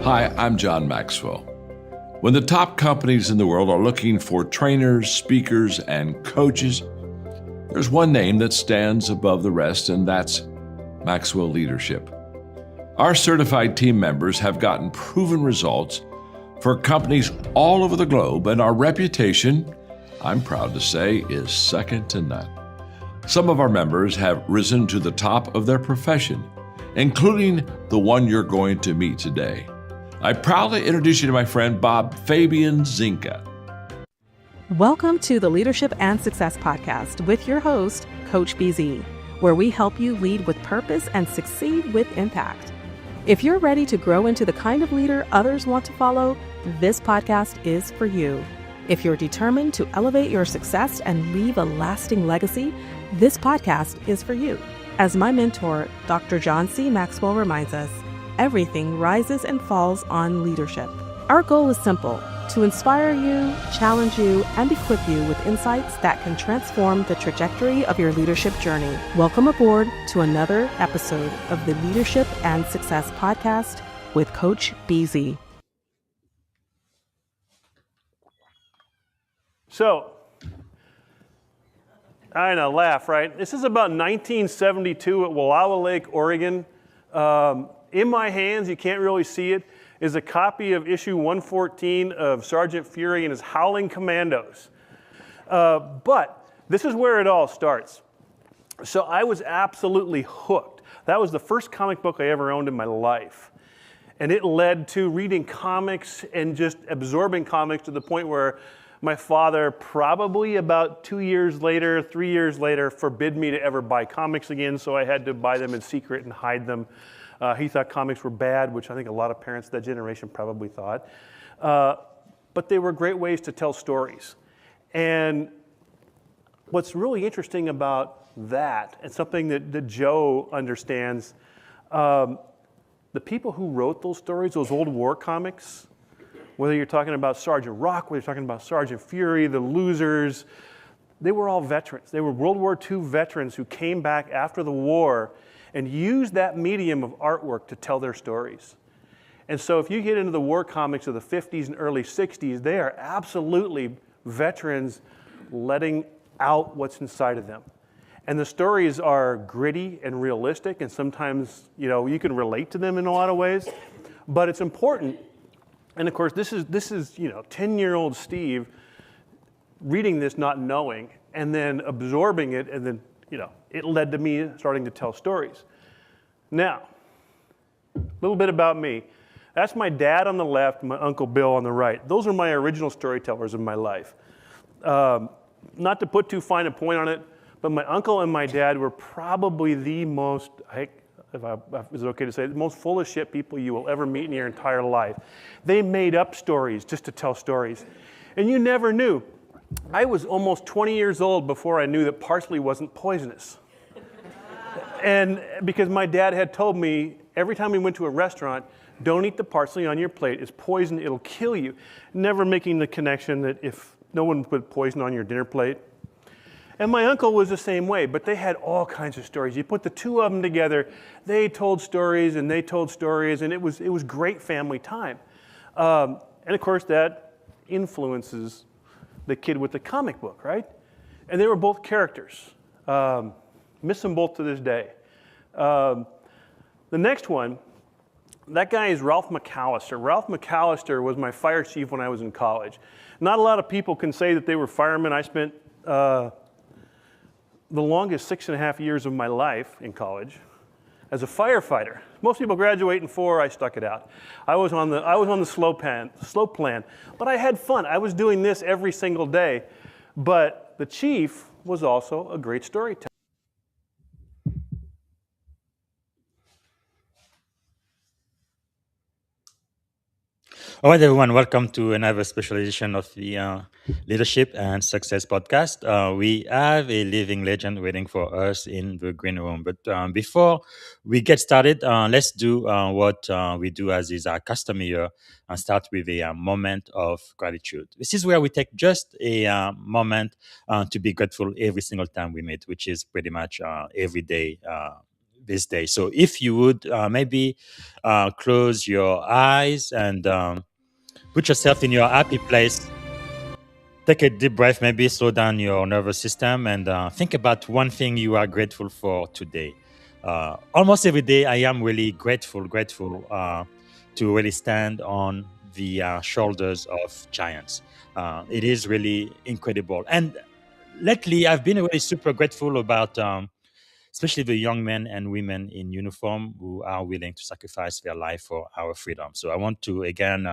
Hi, I'm John Maxwell. When the top companies in the world are looking for trainers, speakers, and coaches, there's one name that stands above the rest, and that's Maxwell Leadership. Our certified team members have gotten proven results for companies all over the globe, and our reputation, I'm proud to say, is second to none. Some of our members have risen to the top of their profession, including the one you're going to meet today. I proudly introduce you to my friend Bob Fabian Zinka. Welcome to the Leadership and Success Podcast with your host, Coach BZ, where we help you lead with purpose and succeed with impact. If you're ready to grow into the kind of leader others want to follow, this podcast is for you. If you're determined to elevate your success and leave a lasting legacy, this podcast is for you. As my mentor, Dr. John C. Maxwell reminds us, everything rises and falls on leadership. Our goal is simple: to inspire you, challenge you, and equip you with insights that can transform the trajectory of your leadership journey. Welcome aboard to another episode of the Leadership and Success Podcast with Coach BZ. So, I know, laugh, right? This is about 1972 at Wallowa Lake, Oregon. In my hands, you can't really see it, is a copy of issue 114 of Sergeant Fury and his Howling Commandos. But this is where it all starts. So I was absolutely hooked. That was the first comic book I ever owned in my life. And it led to reading comics and just absorbing comics to the point where my father, probably about 2 years later, 3 years later, forbid me to ever buy comics again, so I had to buy them in secret and hide them. He thought comics were bad, which I think a lot of parents of that generation probably thought. But they were great ways to tell stories. And what's really interesting about that, and something that Joe understands, the people who wrote those stories, those old war comics, whether you're talking about Sergeant Rock, whether you're talking about Sergeant Fury, the Losers, they were all veterans. They were World War II veterans who came back after the war and used that medium of artwork to tell their stories. And so if you get into the war comics of the 50s and early 60s, they are absolutely veterans letting out what's inside of them. And the stories are gritty and realistic, and sometimes, you can relate to them in a lot of ways. But it's important. And of course, this is 10-year-old Steve reading this not knowing, and then absorbing it, and then, it led to me starting to tell stories. Now, a little bit about me. That's my dad on the left, my Uncle Bill on the right. Those are my original storytellers of my life. Not to put too fine a point on it, but my uncle and my dad were probably the most, is it okay to say, the most full of shit people you will ever meet in your entire life. They made up stories just to tell stories. And you never knew. I was almost 20 years old before I knew that parsley wasn't poisonous. And because my dad had told me every time we went to a restaurant, don't eat the parsley on your plate. It's poison. It'll kill you. Never making the connection that if no one put poison on your dinner plate. And my uncle was the same way, but they had all kinds of stories. You put the two of them together, they told stories, and it was great family time. And of course, that influences the kid with the comic book, right? And they were both characters. Miss them both to this day. The next one, that guy is Ralph McAllister. Ralph McAllister was my fire chief when I was in college. Not a lot of people can say that they were firemen. I spent the longest 6.5 years of my life in college as a firefighter. Most people graduate in 4. I stuck it out. I was on the slope plan, but I had fun. I was doing this every single day. But the chief was also a great storyteller. All right, everyone, welcome to another special edition of the Leadership and Success Podcast. We have a living legend waiting for us in the green room. But before we get started, let's do what we do as is our custom here and start with a moment of gratitude. This is where we take just a moment to be grateful every single time we meet, which is pretty much every day this day. So if you would maybe close your eyes and put yourself in your happy place, take a deep breath, maybe slow down your nervous system, and think about one thing you are grateful for today. Almost every day, I am really grateful to really stand on the shoulders of giants. It is really incredible. And lately, I've been really super grateful about especially the young men and women in uniform who are willing to sacrifice their life for our freedom. So I want to again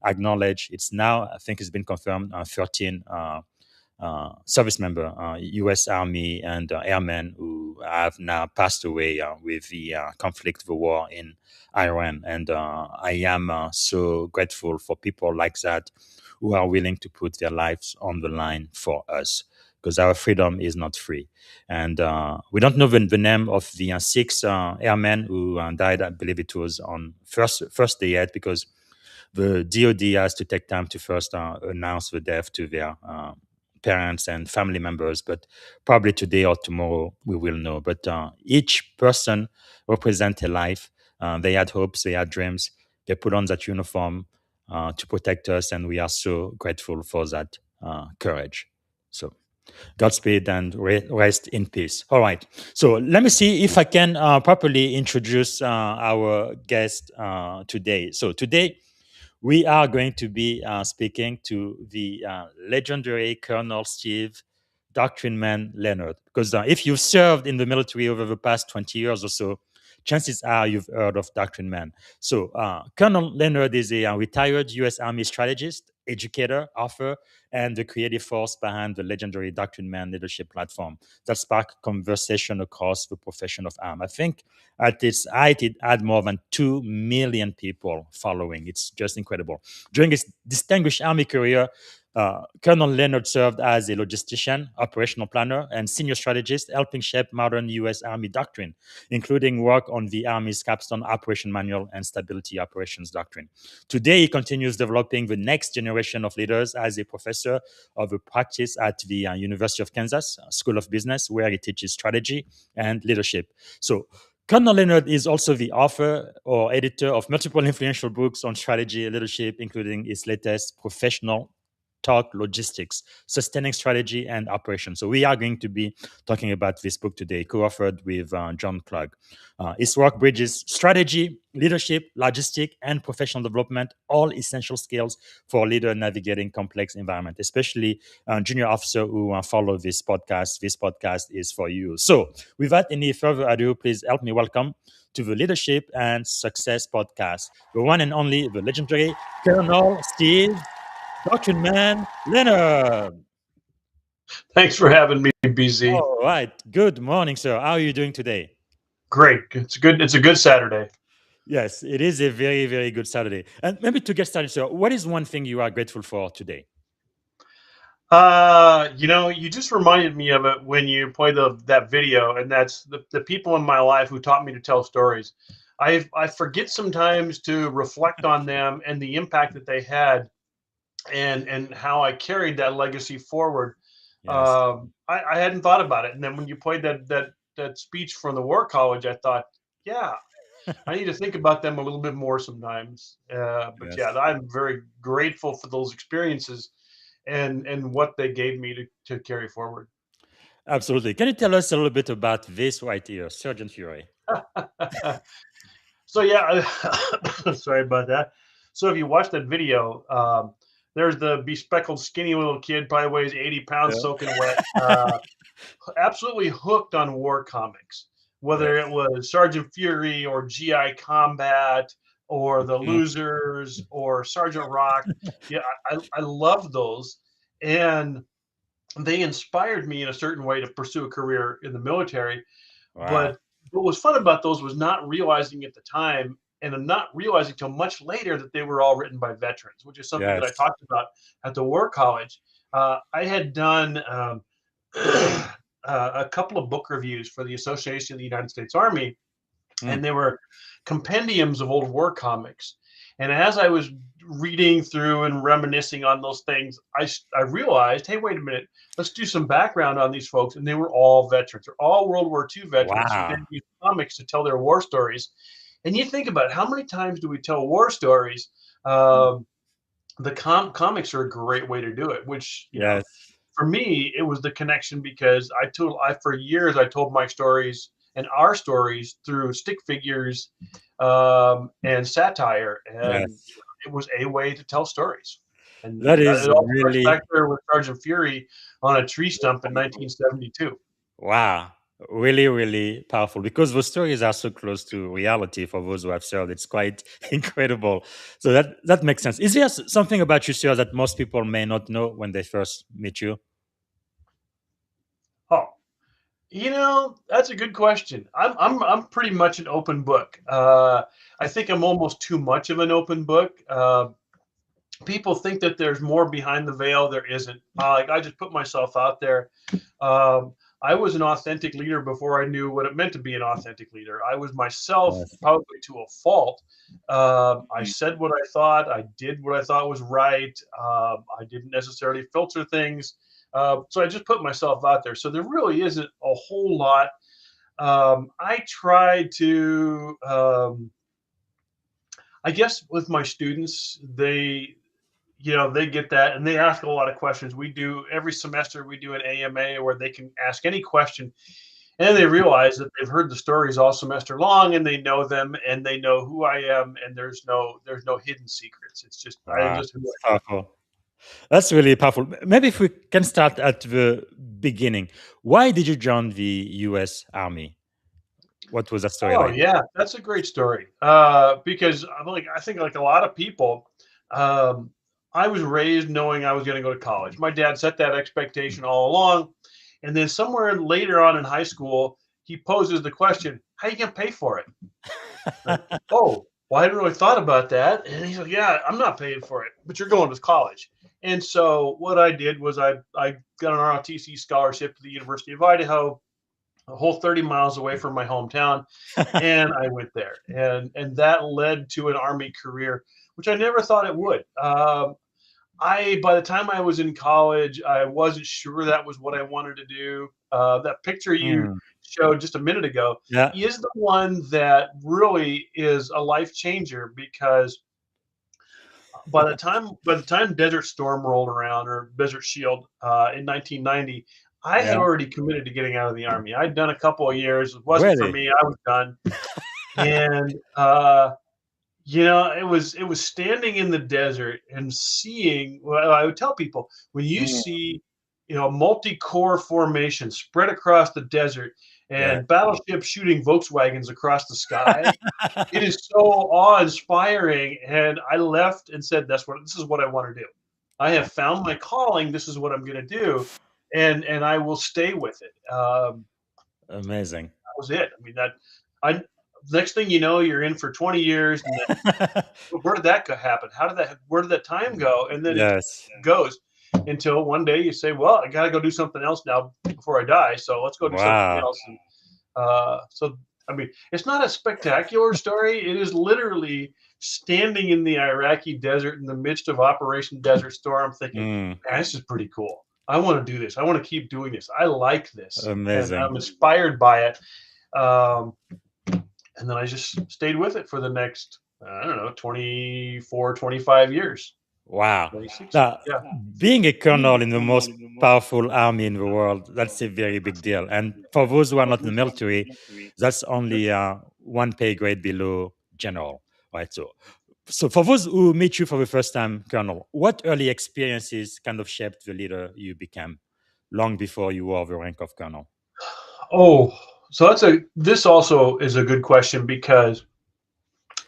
acknowledge it's now, I think it's been confirmed, 13 service member, U.S. Army and airmen who have now passed away with the conflict, the war in Iran. And I am so grateful for people like that who are willing to put their lives on the line for us, because our freedom is not free. And we don't know the name of the six airmen who died. I believe it was on first day yet, because the DoD has to take time to first announce the death to their parents and family members. But probably today or tomorrow we will know. But each person represents a life. They had hopes, they had dreams. They put on that uniform to protect us, and we are so grateful for that courage. So Godspeed and rest in peace. All right. So let me see if I can properly introduce our guest today. So today we are going to be speaking to the legendary Colonel Steve Doctrine Man Leonard. Because if you've served in the military over the past 20 years or so, chances are you've heard of Doctrine Man. So Colonel Leonard is a retired U.S. Army strategist, educator, author, and the creative force behind the legendary Doctrine Man leadership platform that sparked conversation across the profession of arm. I think at its height, it had more than 2 million people following. It's just incredible. During his distinguished Army career, Colonel Leonard served as a logistician, operational planner, and senior strategist, helping shape modern U.S. Army doctrine, including work on the Army's capstone operation manual and stability operations doctrine. Today, he continues developing the next generation of leaders as a professor of the practice at the University of Kansas School of Business, where he teaches strategy and leadership. So, Colonel Leonard is also the author or editor of multiple influential books on strategy and leadership, including his latest, Professional Talk Logistics, Sustaining Strategy and Operations. So we are going to be talking about this book today, co-authored with John Klug. His work bridges strategy, leadership, logistic, and professional development, all essential skills for a leader navigating complex environment, especially junior officer who follow this podcast. This podcast is for you. So without any further ado, please help me welcome to the Leadership and Success podcast, the one and only, the legendary Colonel Steve Doctrine Man Leonard. Thanks for having me, BZ. All right. Good morning, sir. How are you doing today? Great. It's good. It's a good Saturday. Yes, it is a very, very good Saturday. And maybe to get started, sir, what is one thing you are grateful for today? You just reminded me of it when you played that video, and that's the people in my life who taught me to tell stories. I forget sometimes to reflect on them and the impact that they had, and how I carried that legacy forward. Yes. I hadn't thought about it, and then when you played that speech from the War College, I thought, yeah, I need to think about them a little bit more sometimes. But Yes. yeah, I'm very grateful for those experiences and what they gave me to carry forward. Absolutely. Can you tell us a little bit about this right here, Sergeant Fury? So yeah, sorry about that. So if you watch that video, there's the bespectacled, skinny little kid, probably weighs 80 pounds, Yeah. soaking wet, absolutely hooked on war comics, whether it was Sergeant Fury or GI Combat or The Losers or Sergeant Rock. Yeah, I love those, and they inspired me in a certain way to pursue a career in the military. Wow. But what was fun about those was not realizing at the time, and I'm not realizing till much later, that they were all written by veterans, which is something that I Yes. talked about at the War College. I had done a couple of book reviews for the Association of the United States Army, and they were compendiums of old war comics. And as I was reading through and reminiscing on those things, I realized, hey, wait a minute, let's do some background on these folks. And they were all veterans. They're all World War II veterans who Wow. then used comics to tell their war stories. And you think about it, how many times do we tell war stories? The comics are a great way to do it, which, Yes. for me, it was the connection because for years, I told my stories and our stories through stick figures and satire. And Yes. it was a way to tell stories. And That it is all starts really back there with Sergeant Fury on a tree stump in 1972. wow. Really, really powerful because those stories are so close to reality for those who have served. It's quite incredible. So that makes sense. Is there something about you, sir, that most people may not know when they first meet you? Oh, that's a good question. I'm pretty much an open book. I think I'm almost too much of an open book. People think that there's more behind the veil. There isn't. Like, I just put myself out there. I was an authentic leader before I knew what it meant to be an authentic leader. I was myself, Yes. probably to a fault. I said what I thought. I did what I thought was right. I didn't necessarily filter things. So I just put myself out there. So there really isn't a whole lot. I try to, I guess, with my students, they get that and they ask a lot of questions. We do every semester, we do an AMA where they can ask any question, and they realize that they've heard the stories all semester long and they know them and they know who I am, and there's no hidden secrets. It's just I am Wow. just who It's I am. powerful. That's really powerful. Maybe if we can start at the beginning. Why did you join the US Army? What was that story Oh like? yeah, that's a great story. Because I think like a lot of people, um, I was raised knowing I was going to go to college. My dad set that expectation all along, and then somewhere later on in high school, he poses the question, "How you going to pay for it?" Like, oh, well, I hadn't really thought about that. And he's like, "Yeah, I'm not paying for it, but you're going to college." And so what I did was I got an ROTC scholarship to the University of Idaho, a whole 30 miles away from my hometown, and I went there, and that led to an Army career, which I never thought it would. I By the time I was in college, I wasn't sure that was what I wanted to do. That picture you Mm, showed just a minute ago yeah. is the one that really is a life changer, because by the time Desert Storm rolled around, or Desert Shield, in 1990, I had Yeah. already committed to getting out of the Army. I'd done a couple of years. It wasn't for Really? me. I was done. And it was standing in the desert and seeing. Well, I would tell people, when you Mm, see, a multi-core formation spread across the desert yeah. and battleships shooting Volkswagens across the sky, it is so awe-inspiring. And I left and said, this is what I want to do. I have found my calling. This is what I'm going to do, and I will stay with it. Amazing. That was it. I mean, I next thing you know, you're in for 20 years, and then where did that happen? Where did that time go? And then it Yes. goes until one day you say, well, I got to go do something else now before I die. So let's go do something Wow. else. And so, I mean, it's not a spectacular story. It is literally standing in the Iraqi desert in the midst of Operation Desert Storm, thinking, Mm, man, this is pretty cool. I want to do this. I want to keep doing this. I like this, and amazing. I'm inspired by it. Um, and then I just stayed with it for the next, I don't know, 24, 25 years. Wow. 26. Now, Yeah. being a colonel in the most powerful army in the world, that's a very big deal. And for those who are not in the military, that's only one pay grade below general, right? So for those who meet you for the first time, colonel, what early experiences kind of shaped the leader you became long before you wore the rank of colonel? Oh, so this also is a good question, because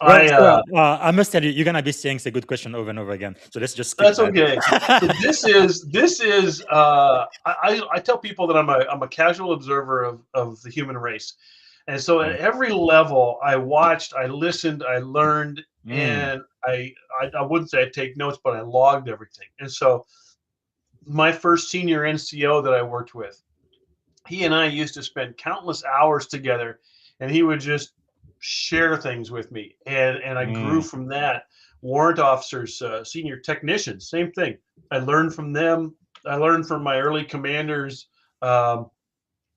Well, I, so, I must tell you, you're gonna be saying it's a good question over and over again. So let's just skip that's that. okay. So this is I tell people that I'm a casual observer of the human race. And so at every level, I watched, I listened, I learned, Mm, and I wouldn't say I take notes, but I logged everything. And so my first senior NCO that I worked with, he and I used to spend countless hours together, and he would just share things with me, and I grew from that. Warrant officers, senior technicians, same thing. I learned from them. I learned from my early commanders, um,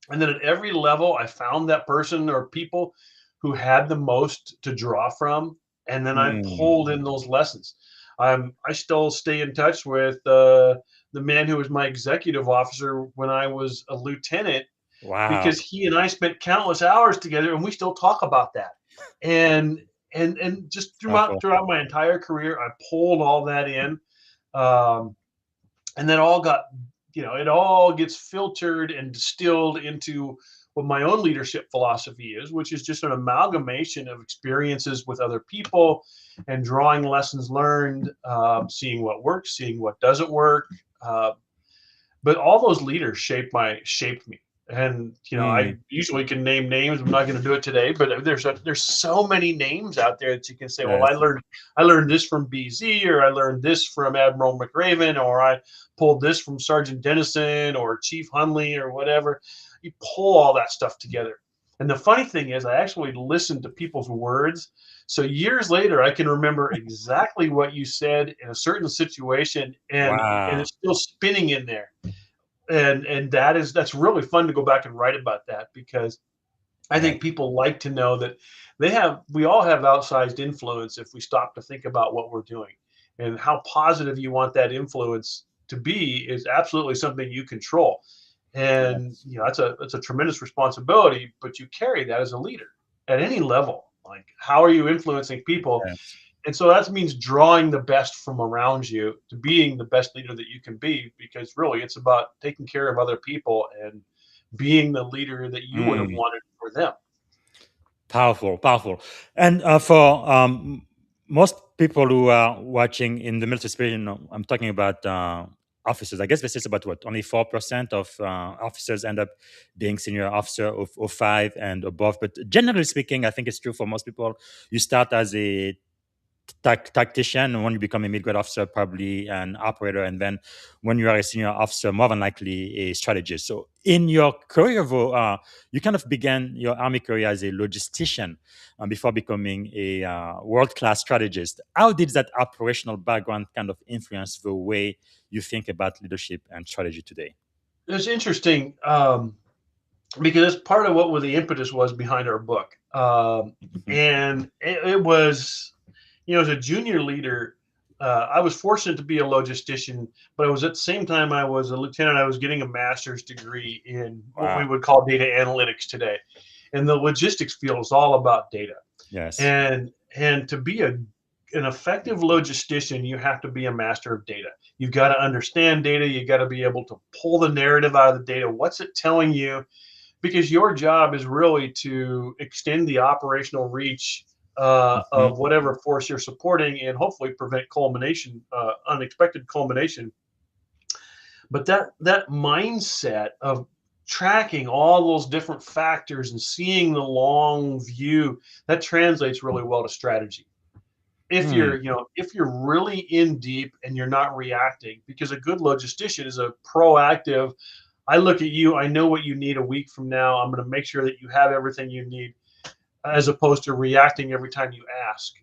and then at every level, I found that person or people who had the most to draw from, and then I Mm. pulled in those lessons. I still stay in touch with the man who was my executive officer when I was a lieutenant, Wow. because he and I spent countless hours together, and we still talk about that. And and just Powerful. throughout my entire career, I pulled all that in, um, and then all got, it all gets filtered and distilled into what my own leadership philosophy is, which is just an amalgamation of experiences with other people and drawing lessons learned, seeing what works, seeing what doesn't work. Uh, but all those leaders shaped me. And I Mm. usually can name names. I'm not going to do it today, but there's so many names out there that you can say, well, Yes. I learned this from BZ, or I learned this from Admiral McRaven, or I pulled this from Sergeant Dennison or Chief Hunley or whatever. You pull all that stuff together. And the funny thing is, I actually listened to people's words. So years later, I can remember exactly what you said in a certain situation, and Wow. it's still spinning in there. And that's really fun to go back and write about that, because I Yes. think people like to know that we all have outsized influence if we stop to think about what we're doing, and how positive you want that influence to be is absolutely something you control. And Yes. that's a tremendous responsibility, but you carry that as a leader at any level. Like, how are you influencing people? Yes. And so that means drawing the best from around you to being the best leader that you can be, because really it's about taking care of other people and being the leader that you would have Mm. wanted for them. Powerful, powerful. And for most people who are watching in the military space, I'm talking about officers. I guess this is about what, only 4% of officers end up being senior officer of 5 and above. But generally speaking, I think it's true for most people. You start as a tactician, and when you become a mid-grade officer, probably an operator, and then when you are a senior officer, more than likely a strategist. So in your career, though, you kind of began your army career as a logistician before becoming a world-class strategist. How did that operational background kind of influence the way you think about leadership and strategy today? It's interesting, because it's part of what the impetus was behind our book. Mhm. And it was, as a junior leader, I was fortunate to be a logistician, but I was, at the same time I was a lieutenant. I was getting a master's degree in what we Wow. would call data analytics today. And the logistics field is all about data. Yes. And to be an effective logistician, you have to be a master of data. You've got to understand data. You got to be able to pull the narrative out of the data. What's it telling you? Because your job is really to extend the operational reach Mhm. of whatever force you're supporting, and hopefully prevent unexpected culmination. But that mindset of tracking all those different factors and seeing the long view, that translates really well to strategy. If Mm. you're really in deep and you're not reacting, because a good logistician is a proactive. I look at you, I know what you need a week from now. I'm going to make sure that you have everything you need, as opposed to reacting every time you ask.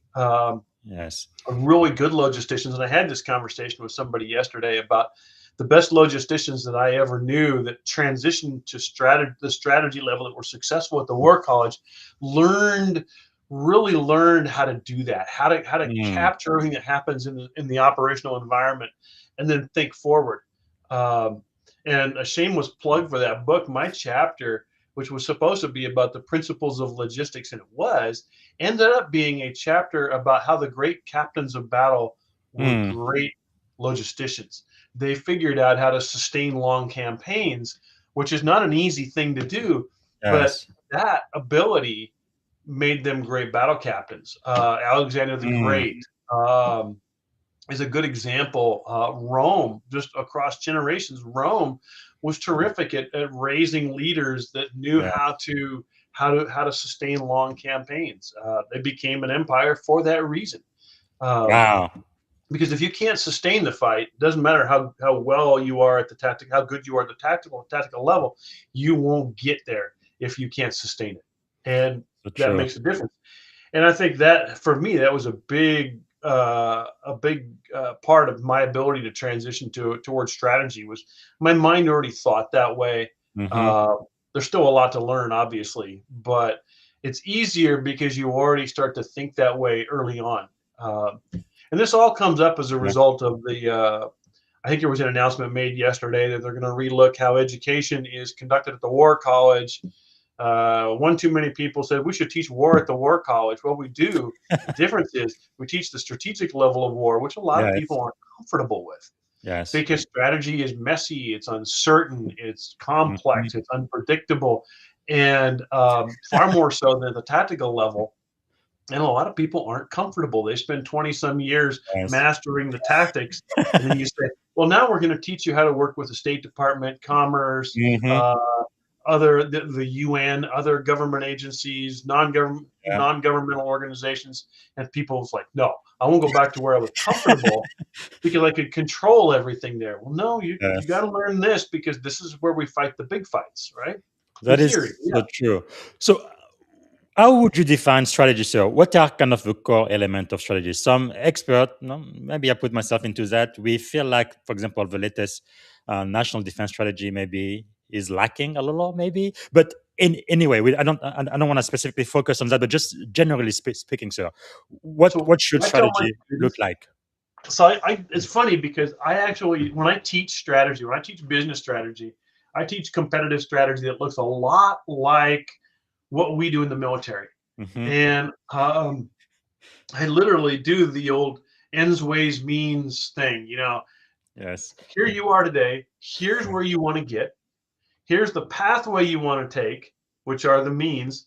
Yes. Really good logisticians, and I had this conversation with somebody yesterday about the best logisticians that I ever knew that transitioned to the strategy level, that were successful at the War College, learned really learned how to do that, how to Mm. capture everything that happens in the operational environment, and then think forward. Um, and a shameless plug for that book, my chapter, which was supposed to be about the principles of logistics, and it was, ended up being a chapter about how the great captains of battle were Mm. great logisticians. They figured out how to sustain long campaigns, which is not an easy thing to do, but Yes. that ability made them great battle captains. Alexander the Mm. Great is a good example. Rome, just across generations, Rome was terrific at raising leaders that knew Yeah. how to sustain long campaigns. They became an empire for that reason. Um, Wow. because if you can't sustain the fight, it doesn't matter how well you are at how good you are at the tactical level, you won't get there if you can't sustain it. And So that true. makes a difference. And I think that for me, that was a big part of my ability to transition towards strategy was my mind already thought that way. Mm-hmm. Uh, there's still a lot to learn, obviously, but it's easier because you already start to think that way early on. Uh, and this all comes up as a Yeah. result of I think there was an announcement made yesterday that they're going to relook how education is conducted at the War College. One too many people said we should teach war at the War College. Well, we do. The difference is we teach the strategic level of war, which a lot of Yes. people aren't comfortable with Yes. because strategy is messy, it's uncertain, it's Mm-hmm. complex, it's unpredictable, and far more so than the tactical level. And a lot of people aren't comfortable. They spend 20 some years Yes. mastering the tactics. And then you say, well, now we're going to teach you how to work with the State Department, Commerce, Mm-hmm. uh, the UN, other government agencies, Yeah. non-governmental organizations. And people's like, no, I won't go back to where I was comfortable because I could control everything there. Well, no, you got Yes. to learn this because this is where we fight the big fights, right? In That is theory, yeah. so true. So, how would you define strategy, sir? What are kind of the core element of strategy? Some expert, no, maybe I put myself into that. We feel like, for example, the latest national defense strategy maybe is lacking a little, maybe. But anyway, I don't want to specifically focus on that. But just generally speaking, sir, what So should I tell my strategy look students, like? so it's funny because I actually, when I teach strategy, when I teach business strategy, I teach competitive strategy that looks a lot like what we do in the military. Hmm. And I literally do the old ends, ways, means thing. Yes. Here you are today. Here's where you want to get. Here's the pathway you want to take, which are the means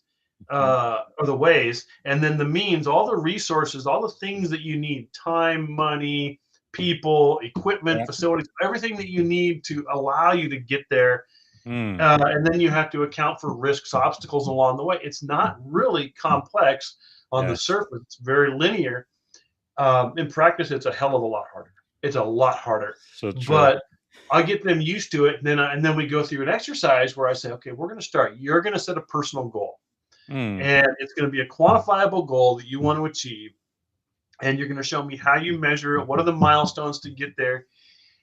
Mhm. or the ways, and then the means, all the resources, all the things that you need, time, money, people, equipment, Yeah. facilities, everything that you need to allow you to get there. Mm. And then you have to account for risks, obstacles along the way. It's not really complex on the Yes. surface. It's very linear. In practice, it's a hell of a lot harder. It's a lot harder. So true. But I get them used to it, and then we go through an exercise where I say, okay, we're going to start. You're going to set a personal goal, Mm. and it's going to be a quantifiable goal that you want to achieve, and you're going to show me how you measure it. What are the milestones to get there?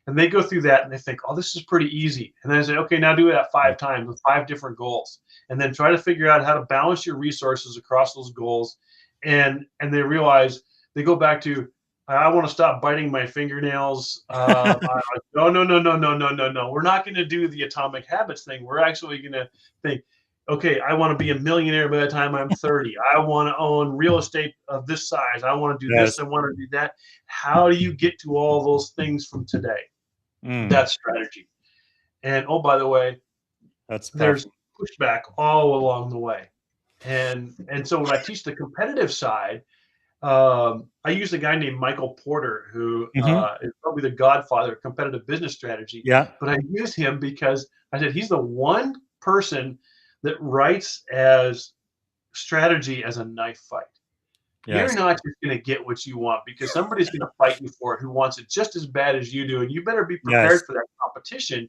And they go through that, and they think, oh, this is pretty easy. And then I say, okay, now do that 5 times with 5 different goals, and then try to figure out how to balance your resources across those goals. And they realize they go back to I want to stop biting my fingernails. No, no, no, no, no, no, no, no. We're not going to do the atomic habits thing. We're actually going to think, okay, I want to be a millionaire by the time I'm 30. I want to own real estate of this size. I want to do this. Yes. I want to do that. How do you get to all those things from today? Mm. That's strategy. And oh, by the way, That's there's powerful. pushback all along the way. And so when I teach the competitive side, I use a guy named Michael Porter, who Hmm. is probably the godfather of competitive business strategy. Yeah. But I use him because I said he's the one person that writes as strategy as a knife fight. You're Yes. not just going to get what you want because somebody's going to fight you for it who wants it just as bad as you do. And you better be Yes. prepared for that competition.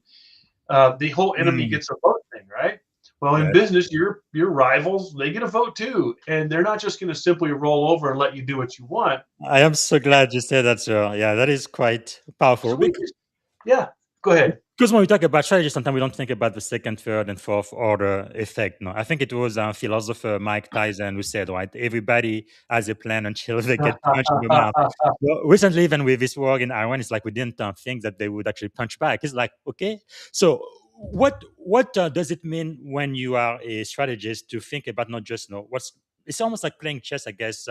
The whole enemy Mm. gets a vote thing, right? Well, in Yes. business, your rivals, they get a vote too, and they're not just going to simply roll over and let you do what you want. I am so glad you said that, sir. Yeah, that is quite powerful. So yeah, go ahead. Because when we talk about strategy, sometimes we don't think about the second, third, and fourth order effect. No, I think it was philosopher Mike Tyson who said, right, everybody has a plan until they get punched in the mouth. Well, recently, even with this war in Iran, it's like we didn't think that they would actually punch back. It's like, okay, so what does it mean when you are a strategist to think about not just what's it's almost like playing chess, I guess,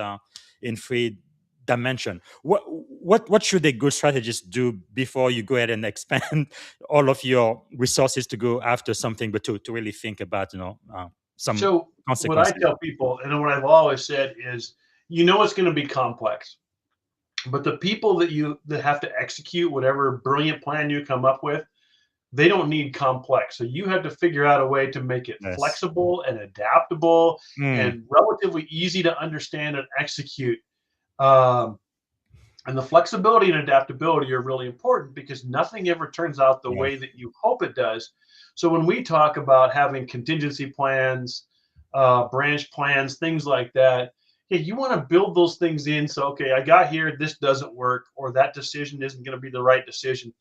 in three dimension. What should a good strategist do before you go ahead and expand all of your resources to go after something, but to really think about some So what I consequences? tell people, and what I've always said is, it's going to be complex, but the people that have to execute whatever brilliant plan you come up with, they don't need complex. So you have to figure out a way to make it Yes. flexible and adaptable Mm, and relatively easy to understand and execute. Um, and the flexibility and adaptability are really important because nothing ever turns out the yes. way that you hope it does. So when we talk about having contingency plans, branch plans, things like that. Yeah, you want to build those things in. So, okay, I got here, this doesn't work, or that decision isn't going to be the right decision.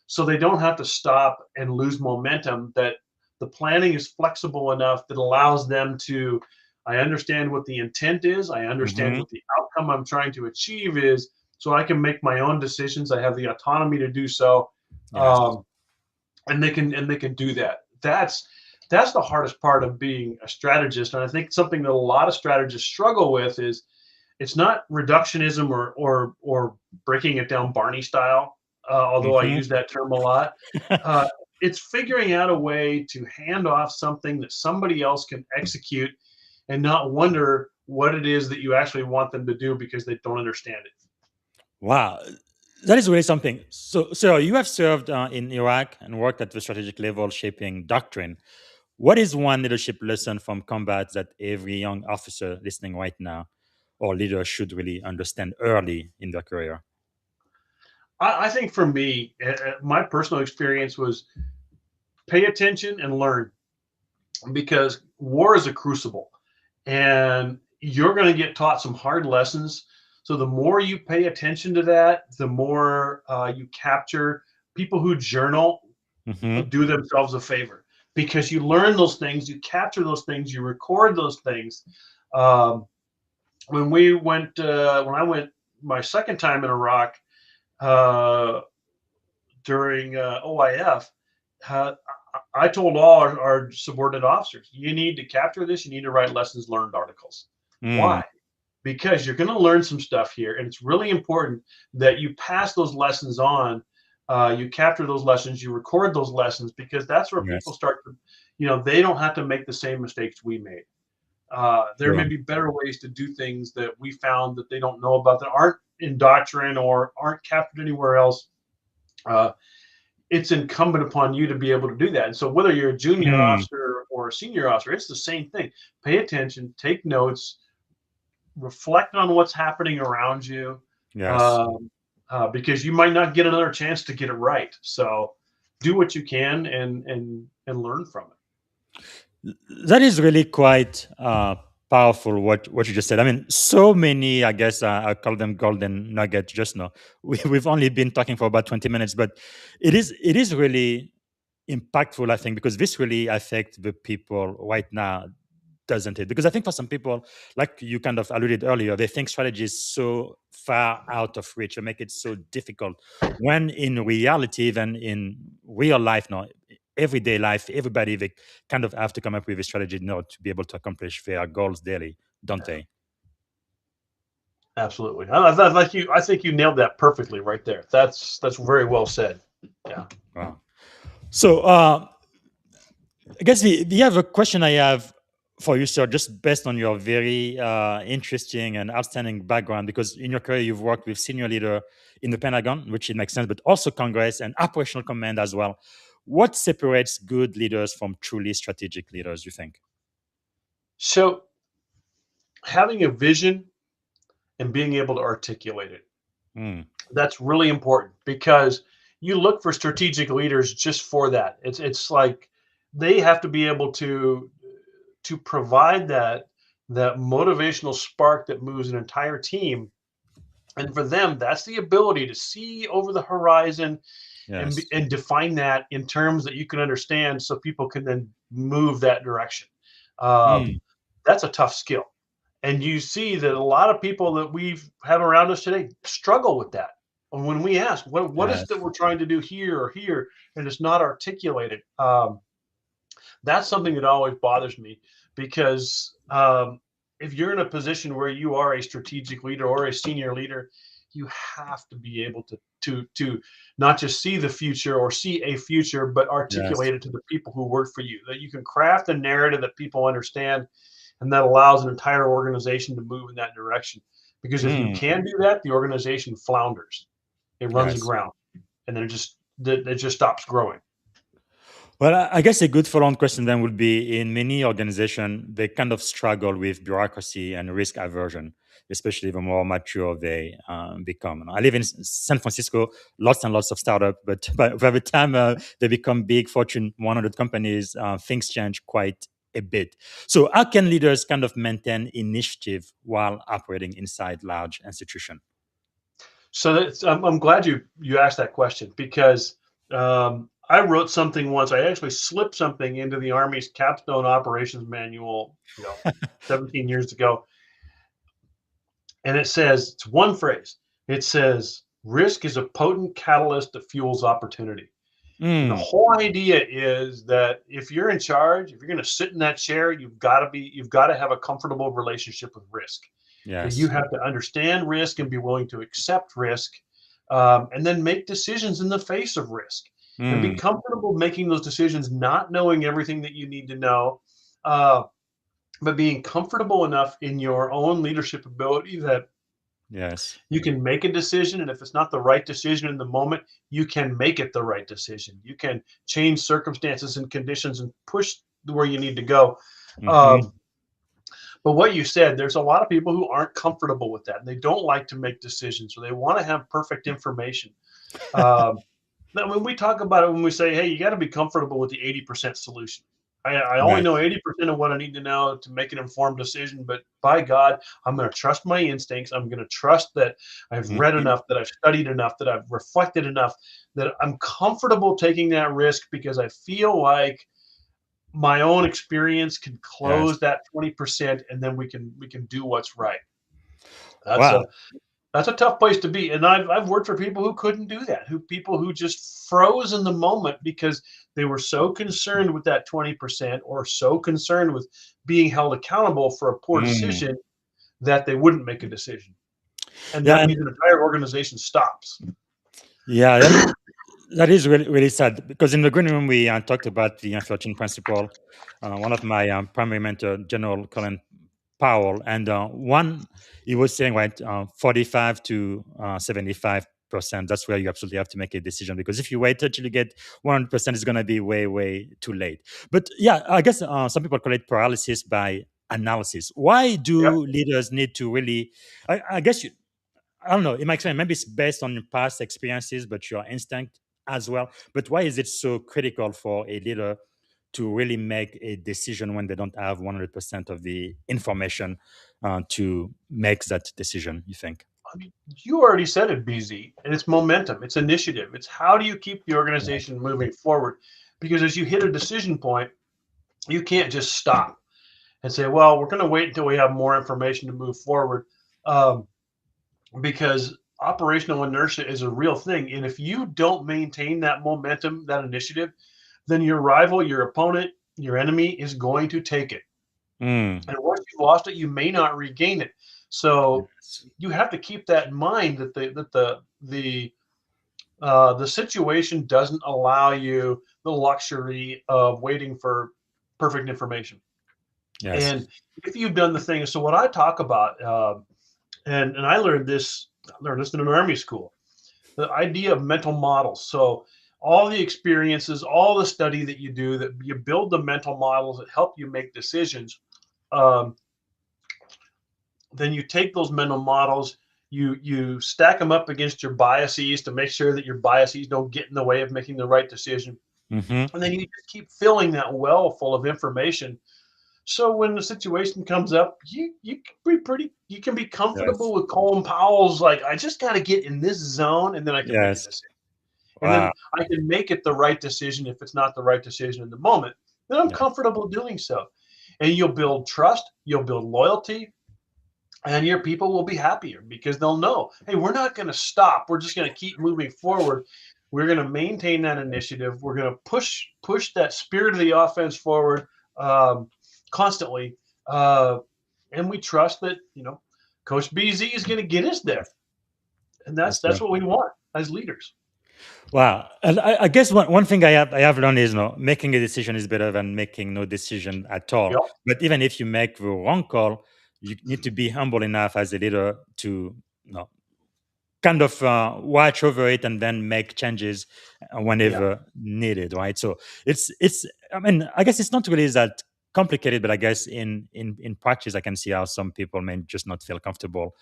So they don't have to stop and lose momentum, that the planning is flexible enough that allows them to, I understand what the intent is, I understand Hmm. what the outcome I'm trying to achieve is, so I can make my own decisions. I have the autonomy to do so. Yes. Um, and they can do that. That's the hardest part of being a strategist, and I think something that a lot of strategists struggle with is it's not reductionism or breaking it down Barney style, although I Hmm. use that term a lot. Uh, it's figuring out a way to hand off something that somebody else can execute and not wonder what it is that you actually want them to do because they don't understand it. Wow, that is really something. So you have served in Iraq and worked at the strategic level, shaping doctrine. What is one leadership lesson from combat that every young officer listening right now or leader should really understand early in their career? I think for me, my personal experience was pay attention and learn, because war is a crucible and you're going to get taught some hard lessons. So the more you pay attention to that, the more you capture. People who journal Hmm. do themselves a favor, because you learn those things, you capture those things, you record those things. Um, when I went my second time in Iraq, uh, during OIF, uh, I told all our subordinate officers, you need to capture this. You need to write lessons learned articles. Mm, Why? Because you're going to learn some stuff here, and it's really important that you pass those lessons on. You capture those lessons, you record those lessons, because that's where people yes. start to, they don't have to make the same mistakes we made. There may Sure. be better ways to do things that we found that they don't know about, that aren't in doctrine or aren't captured anywhere else. Uh, it's incumbent upon you to be able to do that. And so whether you're a junior Mm, officer or a senior officer, it's the same thing. Pay attention, take notes, reflect on what's happening around you, yes. um, because you might not get another chance to get it right. So do what you can and learn from it. That is really quite powerful. What you just said. I mean, so many. I guess I call them golden nuggets. Just now, we've only been talking for about 20 minutes, but it is really impactful. I think because this really affects the people right now, doesn't it? Because I think for some people, like you kind of alluded earlier, they think strategy is so far out of reach and make it so difficult. When in reality, even in real life, no, everyday life, everybody they kind of have to come up with a strategy in order to be able to accomplish their goals daily, don't Yeah, they? absolutely. I think you nailed that perfectly right there. That's very well said. Yeah. Wow. So I guess the other question I have for you, sir, just based on your very interesting and outstanding background, because in your career you've worked with senior leader in the Pentagon, which it makes sense, but also Congress and operational command as well. What separates good leaders from truly strategic leaders, you think? So having a vision and being able to articulate it, Mm, that's really important, because you look for strategic leaders just for that. It's like they have to be able to provide that motivational spark that moves an entire team. And for them, that's the ability to see over the horizon yes. and define that in terms that you can understand, so people can then move that direction. Um, Mm, that's a tough skill. And you see that a lot of people that we've have around us today struggle with that. And when we ask, what is it that yes. we're trying to do here or here, and it's not articulated, that's something that always bothers me, because if you're in a position where you are a strategic leader or a senior leader, you have to be able to not just see the future or see a future, but Yes. articulate it to the people who work for you. That you can craft a narrative that people understand, and that allows an entire organization to move in that direction. Because if you Mm, can do that, the organization flounders, it runs yes. aground, and then it just stops growing. Well, I guess a good follow-on question then would be in many organizations, they kind of struggle with bureaucracy and risk aversion, especially the more mature they become. I live in San Francisco, lots and lots of startups, but by the time they become big Fortune 100 companies, things change quite a bit. So how can leaders kind of maintain initiative while operating inside large institutions? So I'm glad you asked that question because I wrote something once. I actually slipped something into the Army's capstone operations manual, 17 years ago, and it says it's one phrase. It says, "Risk is a potent catalyst that fuels opportunity." And the Mm, whole idea is that if you're in charge, if you're going to sit in that chair, you've got to have a comfortable relationship with risk. That you yes. have to understand risk and be willing to accept risk, and then make decisions in the face of risk, and be Mm, comfortable making those decisions, not knowing everything that you need to know, uh, but being comfortable enough in your own leadership ability that yes. you can make a decision, and if it's not the right decision in the moment, you can make it the right decision. You can change circumstances and conditions and push where you need to go. Hmm. Um, but what you said, there's a lot of people who aren't comfortable with that, and they don't like to make decisions, or they want to have perfect information. Um, now, when we talk about it, when we say, "Hey, you got to be comfortable with the 80% solution," I only Right. know 80% of what I need to know to make an informed decision. But by God, I'm going to trust my instincts. I'm going to trust that I've read Hmm. enough, that I've studied enough, that I've reflected enough, that I'm comfortable taking that risk because I feel like my own experience can Yes. close that 20%, and then we can do what's right. That's Wow. a that's a tough place to be, and I've worked for people who couldn't do that, who just froze in the moment because they were so concerned with that 20% or so concerned with being held accountable for a poor Mm. decision that they wouldn't make a decision, and Yeah, that and means an entire organization stops. yeah, that is really, really sad because in the green room we talked about the 13 principle. One of my primary mentor, General Colin Powell, and one he was saying right, 45 to 75%. That's where you absolutely have to make a decision because if you wait until you get 100%, it's going to be way, way too late. But yeah, I guess some people call it paralysis by analysis. Why Yep. do leaders need to really? I guess I don't know. In my experience, maybe it's based on your past experiences, but your instinct as well. But why is it so critical for a leader to really make a decision when they don't have 100% of the information to make that decision, you think? I mean, you already said it, BZ, and it's momentum, it's initiative. It's how do you keep the Right. organization moving forward? Because as you hit a decision point, you can't just stop and say, "Well, we're going to wait until we have more information to move forward." Um, because operational inertia is a real thing. And if you don't maintain that momentum, that initiative, then your rival, your opponent, your enemy is going to take it. Mm. And once you've lost it, you may not regain it. So Yes. you have to keep that in mind that the situation doesn't allow you the luxury of waiting for perfect information. Yes. And if you've done the thing, so what I talk about, and I learned this in an army school, the idea of mental models. So all the experiences, all the study that you do, that you build the mental models that help you make decisions. Um, then you take those mental models, you stack them up against your biases to make sure that your biases don't get in the way of making the right decision. Hmm. And then you just keep filling that well full of information. So when the situation comes up, you can be Yes. comfortable with Colin Powell's like, I just got to get in this zone and then I can make a Yes. decision. And Wow. then I can make it the right decision if it's not the right decision in the moment. Then I'm Yeah. comfortable doing so. And you'll build trust, you'll build loyalty, and your people will be happier because they'll know, hey, we're not going to stop. We're just going to keep moving forward. We're going to maintain that initiative. We're going to push that spirit of the offense forward, um, constantly, uh, and we trust that Coach BZ is going to get us there, Yes. and That's that's true. what we want as leaders. Wow. And I guess one thing I have learned is making a decision is better than making no decision at all. Yep. But even if you make the wrong call, you need to be humble enough as a leader to kind of watch over it and then make changes Yeah. whenever needed, right? So it's I mean, I guess it's not really that complicated, but I guess in practice I can see how some people may just not feel comfortable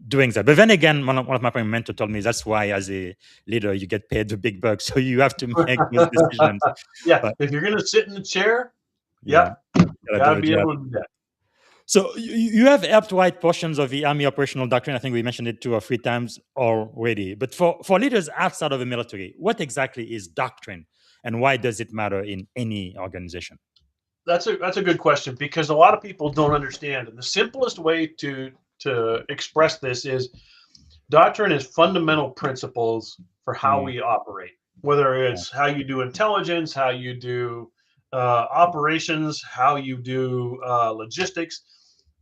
doing that. But then again, one of my mentors told me that's why as a leader you get paid the big bucks, so you have to make those decisions. Yeah. But If you're going to sit in the chair, Yeah, Yep. gotta Got do to the be job. able to do that. So you have helped write portions of the Army operational doctrine. I think we mentioned it 2 or 3 times already. But for leaders outside of the military, what exactly is doctrine, and why does it matter in any organization? That's a good question because a lot of people don't understand. And the simplest way to express this is doctrine is fundamental principles for how Mm, we operate, whether it's how you do intelligence, how you do operations, how you do logistics,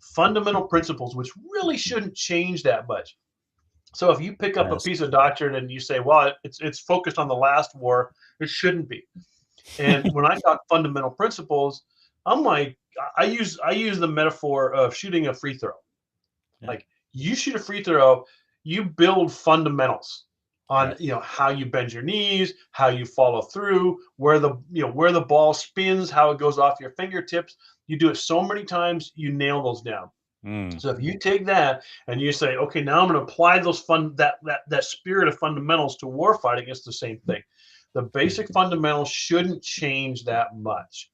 fundamental principles, which really shouldn't change that much. So if you pick up a yes. piece of doctrine and you say, well, it's focused on the last war, it shouldn't be. And when I talk fundamental principles, I'm like, I use the metaphor of shooting a free throw. Yeah. Like you shoot a free throw, you build fundamentals on Yes. how you bend your knees, how you follow through, where the ball spins, how it goes off your fingertips. You do it so many times, you nail those down. Mm, So if you take that and you say, okay, now I'm going to apply those that spirit of fundamentals to war fighting, it's the same thing. The basic fundamentals shouldn't change that much.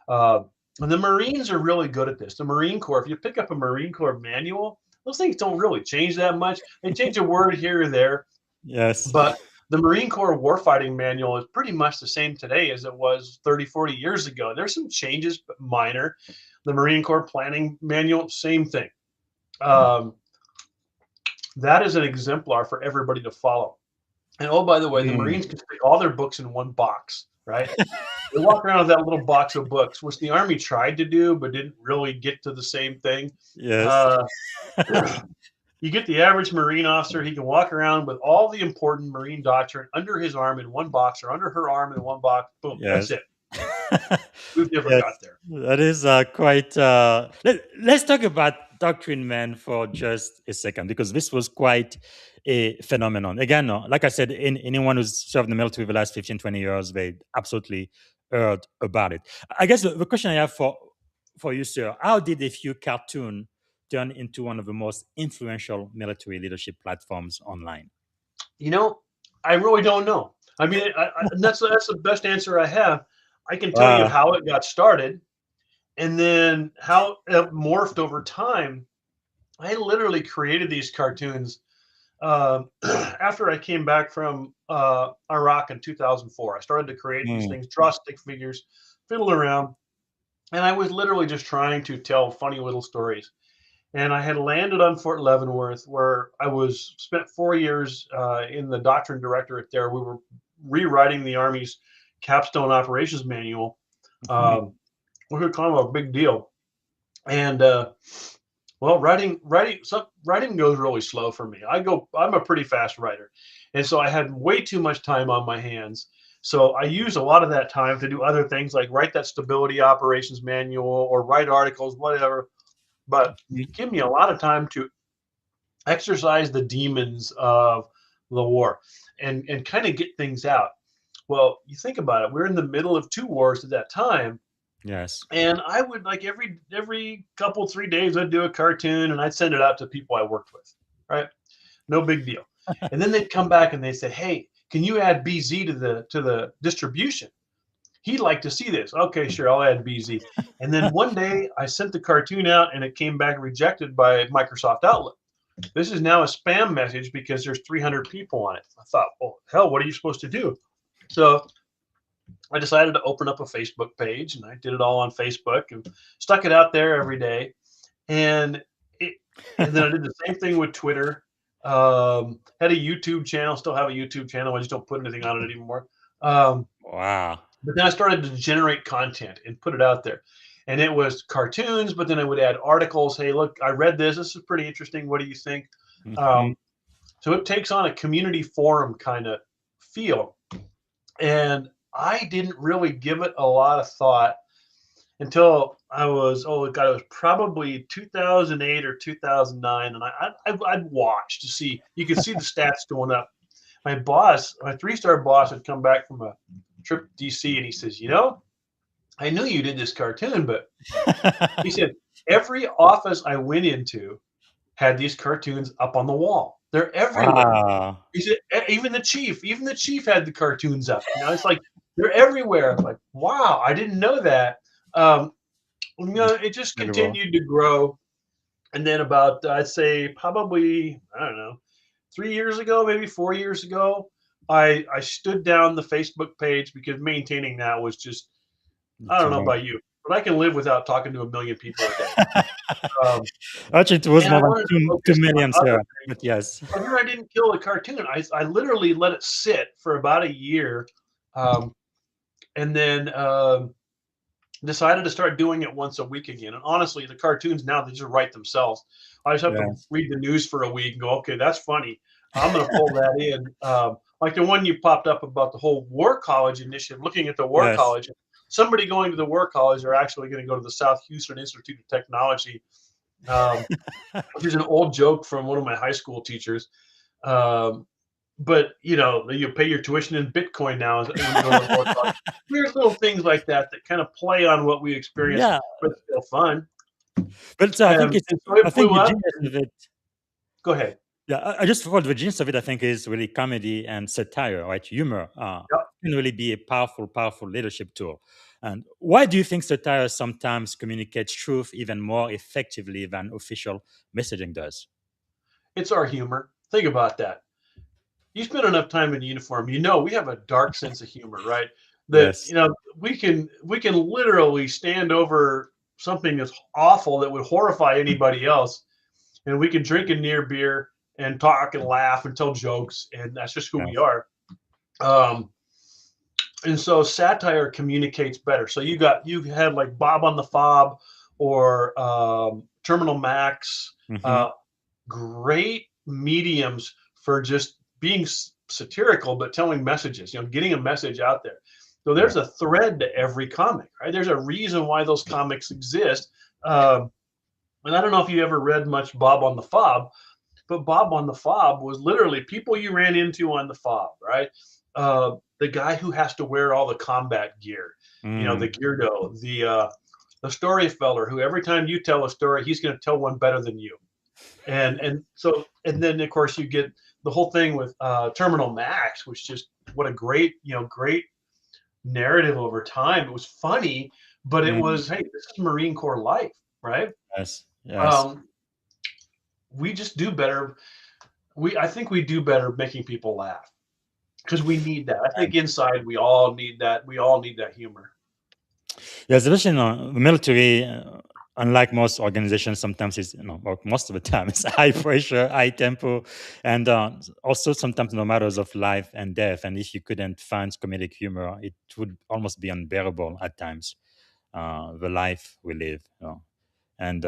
Uh, and the Marines are really good at this. The Marine Corps, if you pick up a Marine Corps manual, those things don't really change that much. They change a word here or there, yes. but the Marine Corps warfighting manual is pretty much the same today as it was 30, 40 years ago. There's some changes, but minor. The Marine Corps planning manual, same thing. Um, that is an exemplar for everybody to follow. And oh, by the way, the Mm, Marines can stick all their books in one box, right? They walk around with that little box of books, which the Army tried to do, but didn't really get to the same thing. yes. Uh, you get the average Marine officer, he can walk around with all the important Marine doctrine under his arm in one box or under her arm in one box. Boom, that's Yes. it. We've never Yes, got there. that is quite. Let's talk about Doctrine Man for just a second, because this was quite a phenomenon. Again, like I said, anyone who's served in the military for the last 15, 20 years, they absolutely heard about it. I guess the question I have for you, sir, how did a few cartoon turn into one of the most influential military leadership platforms online? You know, I really don't know. I mean, that's the best answer I have. I can tell you Wow. how it got started and then how it morphed over time. I literally created these cartoons after I came back from Iraq in 2004. I started to create these Mm, things, draw stick figures, fiddle around, and I was literally just trying to tell funny little stories. And I had landed on Fort Leavenworth, where I was spent 4 years in the doctrine directorate there. We were rewriting the Army's capstone operations manual, mhm. which was kind of a big deal. And well, writing goes really slow for me. I'm a pretty fast writer, and so I had way too much time on my hands. So I used a lot of that time to do other things like write that stability operations manual or write articles, whatever. But it gave me a lot of time to exercise the demons of the war and kind of get things out. Well, you think about it, we're in the middle of two wars at that time, Yes. and I would like every couple 3 days I'd do a cartoon and I'd send it out to people I worked with, right? No big deal. And then they'd come back and they say, "Hey, can you add BZ to the distribution? He'd like to see this." Okay, sure, I'll add BZ. And then one day I sent the cartoon out and it came back rejected by Microsoft Outlook. This is now a spam message because there's 300 people on it. I thought, well, hell, what are you supposed to do? So I decided to open up a Facebook page and I did it all on Facebook and stuck it out there every day. And it, and then I did the same thing with Twitter. Had a YouTube channel, still have a YouTube channel. I just don't put anything on it anymore. Wow. But then I started to generate content and put it out there. And it was cartoons, but then I would add articles. Hey, look, I read this. This is pretty interesting. What do you think? Mhm. Um, so it takes on a community forum kind of feel. And I didn't really give it a lot of thought until I was, oh God, it was probably 2008 or 2009. And I'd watch to see, you could see the stats going up. My boss, my 3-star boss, had come back from a trip to DC and he says, I knew you did this cartoon, but he said, every office I went into had these cartoons up on the wall. They're everywhere. Wow. He said, even the chief had the cartoons up. It's like they're everywhere. I'm like, wow, I didn't know that. It just Very well. continued to grow. And then about, I'd say probably, I don't know, 3 years ago, maybe 4 years ago, I stood down the Facebook page because maintaining that was just, I Too don't know much. about you, but I can live without talking to a million people a day. Um, Actually, it was and I more than wanted to two focus on million, other sir. things. But yes. But here I didn't kill the cartoon. I literally let it sit for about a year, um, and then decided to start doing it once a week again. And honestly, the cartoons now they just write themselves. I just have to Yes. read the news for a week and go, okay, that's funny. I'm going to pull that in. Like the one you popped up about the whole War College initiative, looking at the War Yes. College. Somebody going to the War College are actually going to go to the South Houston Institute of Technology, um, which is an old joke from one of my high school teachers. Um, but you pay your tuition in Bitcoin now when you go to the War College. There's little things like that that kind of play on what we experience, Yeah. but it's still fun. But I think And so it I think blew the up. genius And of it. go ahead. Yeah, I just thought the genius of it, I think, is really comedy and satire, right? Humor Yep. can really be a powerful leadership tool. And why do you think satire sometimes communicates truth even more effectively than official messaging does? It's our humor. Think about that. You spend enough time in uniform, we have a dark sense of humor, right? That Yes. we can literally stand over something that's awful that would horrify anybody else, and we can drink a near beer and talk and laugh and tell jokes, and that's just who we Yes. are. Um, and so satire communicates better. So you had like Bob on the Fob or Terminal Max, Hmm. uh, great mediums for just being satirical, but telling messages. Getting a message out there. So Yeah. there's a thread to every comic, right? There's a reason why those comics exist. And I don't know if you ever read much Bob on the Fob, but Bob on the Fob was literally people you ran into on the Fob, right? The guy who has to wear all the combat gear, the Mm. Geardo, the storyteller who every time you tell a story, he's going to tell one better than you. And then of course you get the whole thing with Terminal Max, which just what a great narrative over time. It was funny, but it Mm. was, hey, this is Marine Corps life, right? Yes. Yes. Um, we just do better. I think we do better making people laugh because we need that. I think inside we all need that. We all need that humor. Yes, especially in the military, unlike most organizations, sometimes it's, or most of the time, it's high pressure, high tempo, and also sometimes no matters of life and death. And if you couldn't find comedic humor, it would almost be unbearable at times, the life we live. And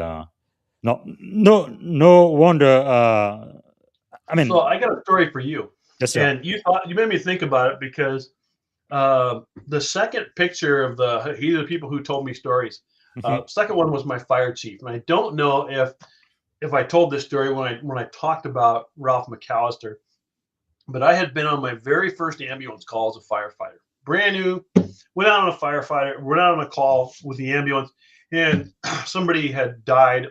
no wonder. I So mean, I got a story for you, yes, sir. and you made me think about it because the second picture of these are the people who told me stories. Mhm. Second one was my fire chief, and I don't know if I told this story when I talked about Ralph McAllister, but I had been on my very first ambulance call as a firefighter, brand new. Went out on a call with the ambulance, and somebody had died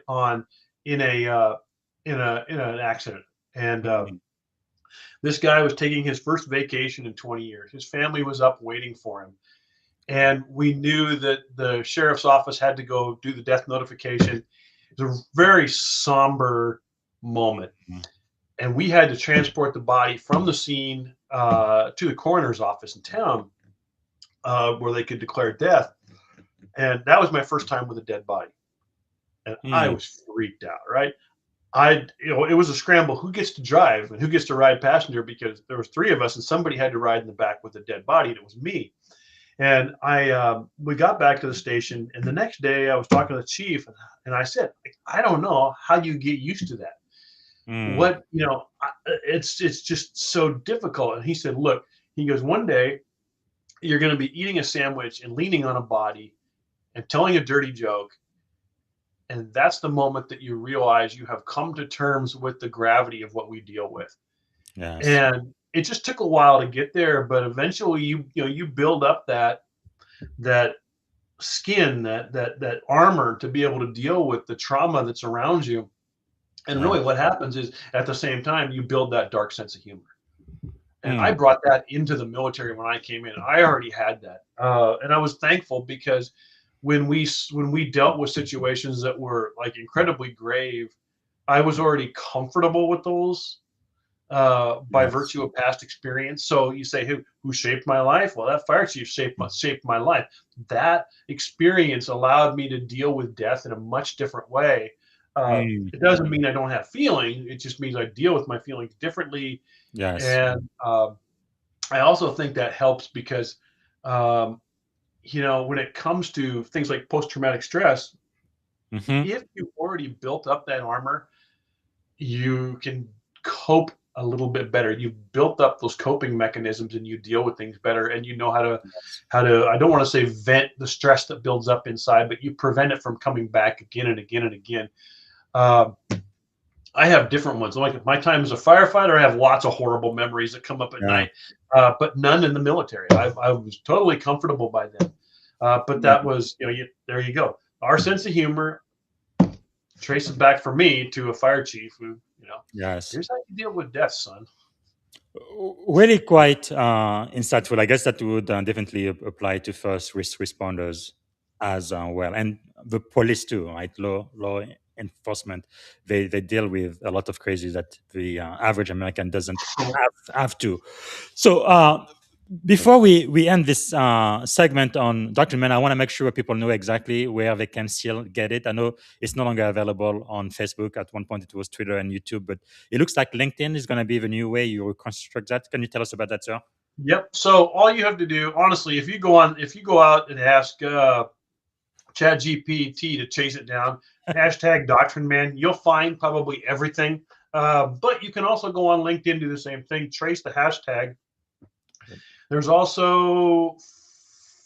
in an accident, and Mhm. this guy was taking his first vacation in 20 years. His family was up waiting for him. And we knew that the sheriff's office had to go do the death notification. It was a very somber moment. Mhm. And we had to transport the body from the scene to the coroner's office in town where they could declare death. And that was my first time with a dead body. And I Mm. was freaked out, right? It was a scramble. Who gets to drive and who gets to ride passenger? Because there was three of us, and somebody had to ride in the back with a dead body, and it was me. And we got back to the station, and the next day I was talking to the chief, and I said, I don't know how you get used to that. Mm. It's just so difficult. And he said, look, he goes, one day you're going to be eating a sandwich and leaning on a body and telling a dirty joke. And that's the moment that you realize you have come to terms with the gravity of what we deal with. Yes. And it just took a while to get there, but eventually you build up that skin, that armor to be able to deal with the trauma that's around you. And Yeah. really what happens is at the same time you build that dark sense of humor. And I Mm. brought that into the military when I came in. I already had that. And I was thankful because when we dealt with situations that were like incredibly grave, I was already comfortable with those by Yes. virtue of past experience. So you say, who shaped my life? Well, that fire chief shaped my life. That experience allowed me to deal with death in a much different way. Mm. It doesn't mean I don't have feeling. It just means I deal with my feelings differently. Yes. And I also think that helps because, um, when it comes to things like post-traumatic stress, Hmm. if you've already built up that armor, you can cope a little bit better. You've built up those coping mechanisms and you deal with things better, and you know how to I don't want to say vent the stress that builds up inside, but you prevent it from coming back again and again and again. Um, I have different ones. Like my time as a firefighter, I have lots of horrible memories that come up at Yeah. night, but none in the military. I was totally comfortable by then. But Yeah. that was, there you go. Our sense of humor traces back for me to a fire chief who, Yes. here's how you deal with death, son. Really quite insightful. I guess that would definitely apply to first responders as well, and the police too, right? Law enforcement. They deal with a lot of crazy that the average American doesn't have to. So before we end this segment on Doctrine Man, I want to make sure people know exactly where they can still get it. I know it's no longer available on Facebook. At one point, it was Twitter and YouTube, but it looks like LinkedIn is going to be the new way you reconstruct that. Can you tell us about that, sir? Yep. So all you have to do, honestly, if you go out and ask Chat GPT to chase it down, hashtag Doctrine Man, you'll find probably everything. But you can also go on LinkedIn, do the same thing, trace the hashtag. There's also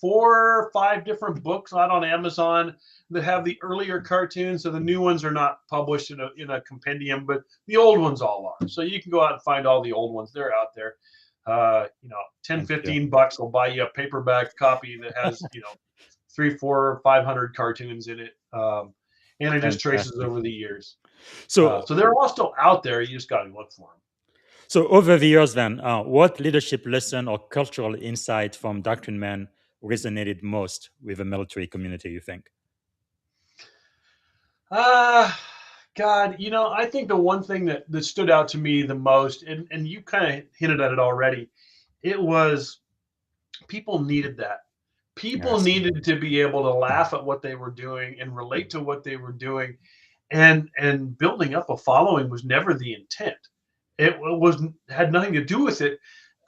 4 or 5 different books out on Amazon that have the earlier cartoons. So the new ones are not published in a compendium, but the old ones all are. So you can go out and find all the old ones. They're out there. 10, Thank you. $15 will buy you a paperback copy that has, 3, 4, 500 cartoons in it. And it just traces Fantastic. over the years. So, So they're all still out there. You just got to look for them. so over the years, then, what leadership lesson or cultural insight from Doctrine Man resonated most with the military community? You think? God, I think the one thing that stood out to me the most, and you kind of hinted at it already, it was people needed that. People Yes. needed to be able to laugh at what they were doing and relate to what they were doing, and building up a following was never the intent. It was had nothing to do with it.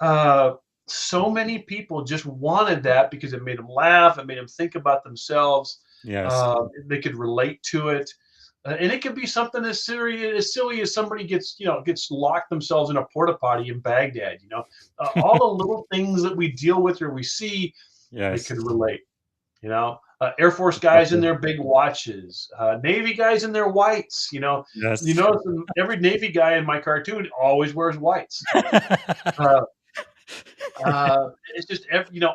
Uh, so many people just wanted that because it made them laugh, it made them think about themselves. Yes. They could relate to it. And it could be something as serious, as silly as somebody gets locked themselves in a porta potty in Baghdad. All the little things that we deal with or we see, they Yes. could relate. Air Force guys in Exactly. their big watches, Navy guys in their whites. You Yes. notice every Navy guy in my cartoon always wears whites. Uh, it's just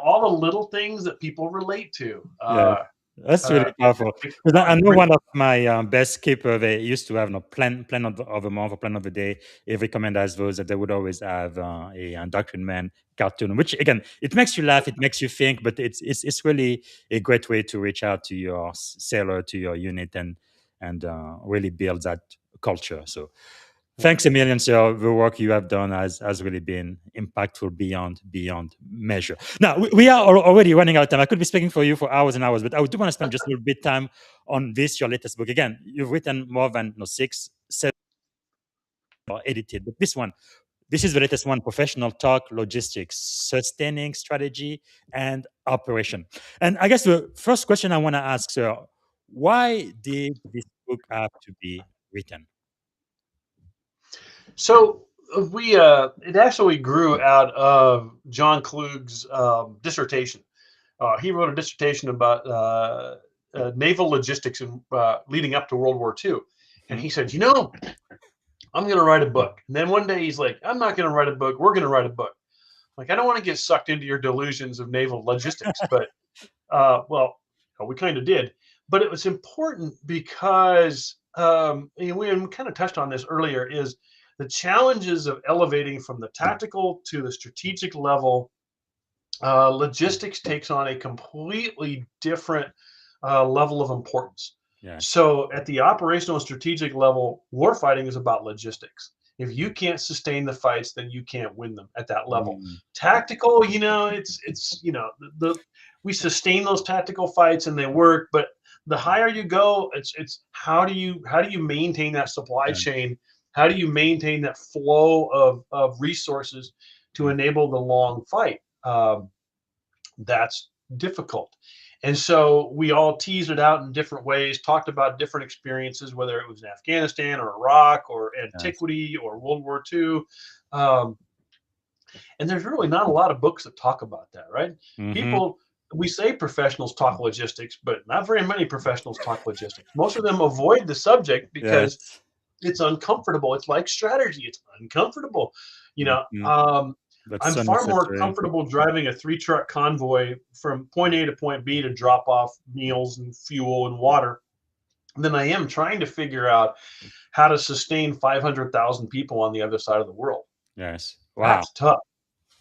all the little things that people relate to. Yeah. That's really powerful. Because I know one of my best keeper, they used to have plan of the month or plan of the day. Every comment has those that they would always have a Doctrine Man cartoon, which again, it makes you laugh, it makes you think, but it's really a great way to reach out to your sailor, to your unit, and really build that culture. So thanks a million, sir. The work you have done has really been impactful beyond measure. Now we are already running out of time. I could be speaking for you for hours and hours, but I do want to spend just a little bit time on this, your latest book. Again, you've written more than 6, 7, or edited, but this is the latest one: professional talk, logistics, sustaining strategy, and operation. And I guess the first question I want to ask, sir, why did this book have to be written? So it actually grew out of John Klug's dissertation. He wrote a dissertation about naval logistics and leading up to World War II, and he said, I'm going to write a book. And then one day he's like, I'm not going to write a book. We're going to write a book. Like, I don't want to get sucked into your delusions of naval logistics, but we kind of did. But it was important because we kind of touched on this earlier, is the challenges of elevating from the tactical to the strategic level. Logistics takes on a completely different level of importance. Yes. So at the operational and strategic level, warfighting is about logistics. If you can't sustain the fights, then you can't win them at that level. Mm, Tactical, it's we sustain those tactical fights and they work, but the higher you go, it's how do you maintain that supply yeah. chain? How do you maintain that flow of resources to Mm, enable the long fight? That's difficult. And so we all teased it out in different ways, talked about different experiences, whether it was in Afghanistan or Iraq or yes. antiquity or World War II. Um, and there's really not a lot of books that talk about that, right? Mm-hmm. People, we say professionals talk logistics, but not very many professionals talk logistics. Most of them avoid the subject because Yes. it's uncomfortable. It's like strategy. It's uncomfortable. You know, Mm-hmm. um, But I'm so far more necessary. comfortable driving a 3-truck convoy from point A to point B to drop off meals and fuel and water than I am trying to figure out how to sustain 500,000 people on the other side of the world. Yes. Wow. That's tough,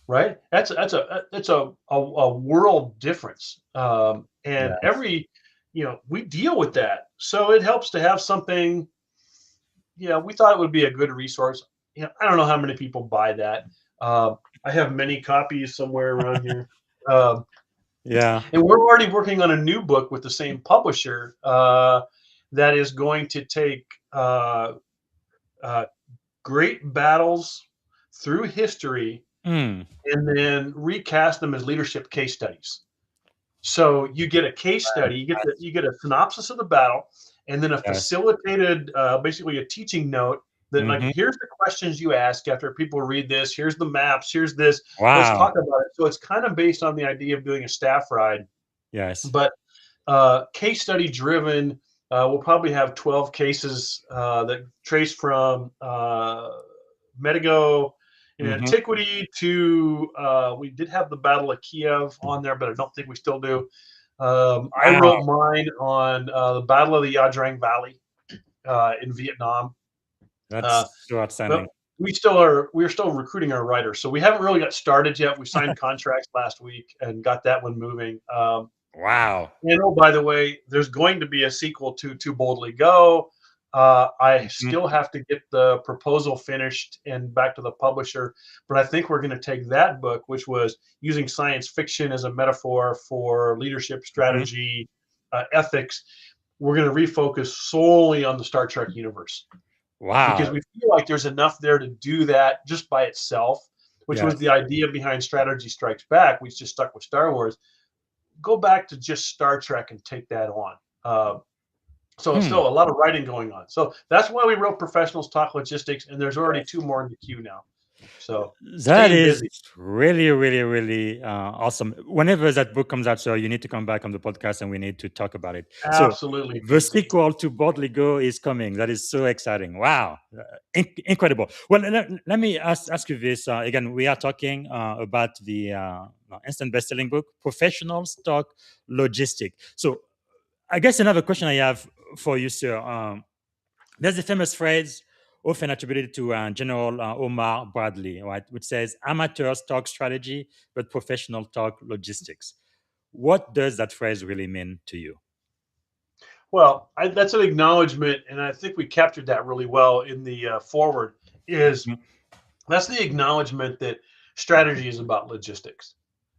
right? That's a world difference, and Yes. we deal with that. So it helps to have something. We thought it would be a good resource. I don't know how many people buy that. I have many copies somewhere around here. Um, Yeah. and we're already working on a new book with the same publisher that is going to take uh, great battles through history Mm. and then recast them as leadership case studies. So you get a case study, you get a synopsis of the battle, and then a Yes. facilitated, basically a teaching note that like Mm-hmm. here's the questions you ask after people read this. Here's the maps. Here's this. Let's Wow. talk about it. So it's kind of based on the idea of doing a staff ride, Yes. but case study driven. We'll probably have 12 cases that trace from Medigo in Mm-hmm. antiquity to we did have the Battle of Kiev on there, but I don't think we still do. I Wow. wrote mine on the Battle of the Yadrang Valley in Vietnam. Uh, That's so outstanding. but we're still recruiting our writers, so we haven't really got started yet. We signed contracts last week and got that one moving. Wow. And oh, by the way, there's going to be a sequel to Too Boldly Go. I Mhm. still have to get the proposal finished and back to the publisher, but I think we're going to take that book, which was using science fiction as a metaphor for leadership Mhm. strategy, ethics. We're going to refocus solely on the Star Trek universe because Wow. we feel like there's enough there to do that just by itself, which was the Yes. idea behind Strategy Strikes Back. We just stuck with Star Wars. Go back to just Star Trek and take that on. So Hmm. still a lot of writing going on. So that's why we wrote Professionals Talk Logistics, and there's already 2 more in the queue now. So That staying is busy. really, really, really awesome. Whenever that book comes out, so you need to come back on the podcast and we need to talk about it. So, Absolutely, the Casey. sequel to Boldly Go is coming. That is so exciting. Wow. Incredible. Well, let me ask you this. Again, we are talking about the instant best-selling book, Professional Stock Logistic. So, I guess another question I have for you, sir. There's a famous phrase often attributed to General Omar Bradley, right, which says, "Amateurs talk strategy, but professional talk logistics." What does that phrase really mean to you? Well, that's an acknowledgement, and I think we captured that really well in the forward. Is Mhm. That's the acknowledgement that strategy is about logistics.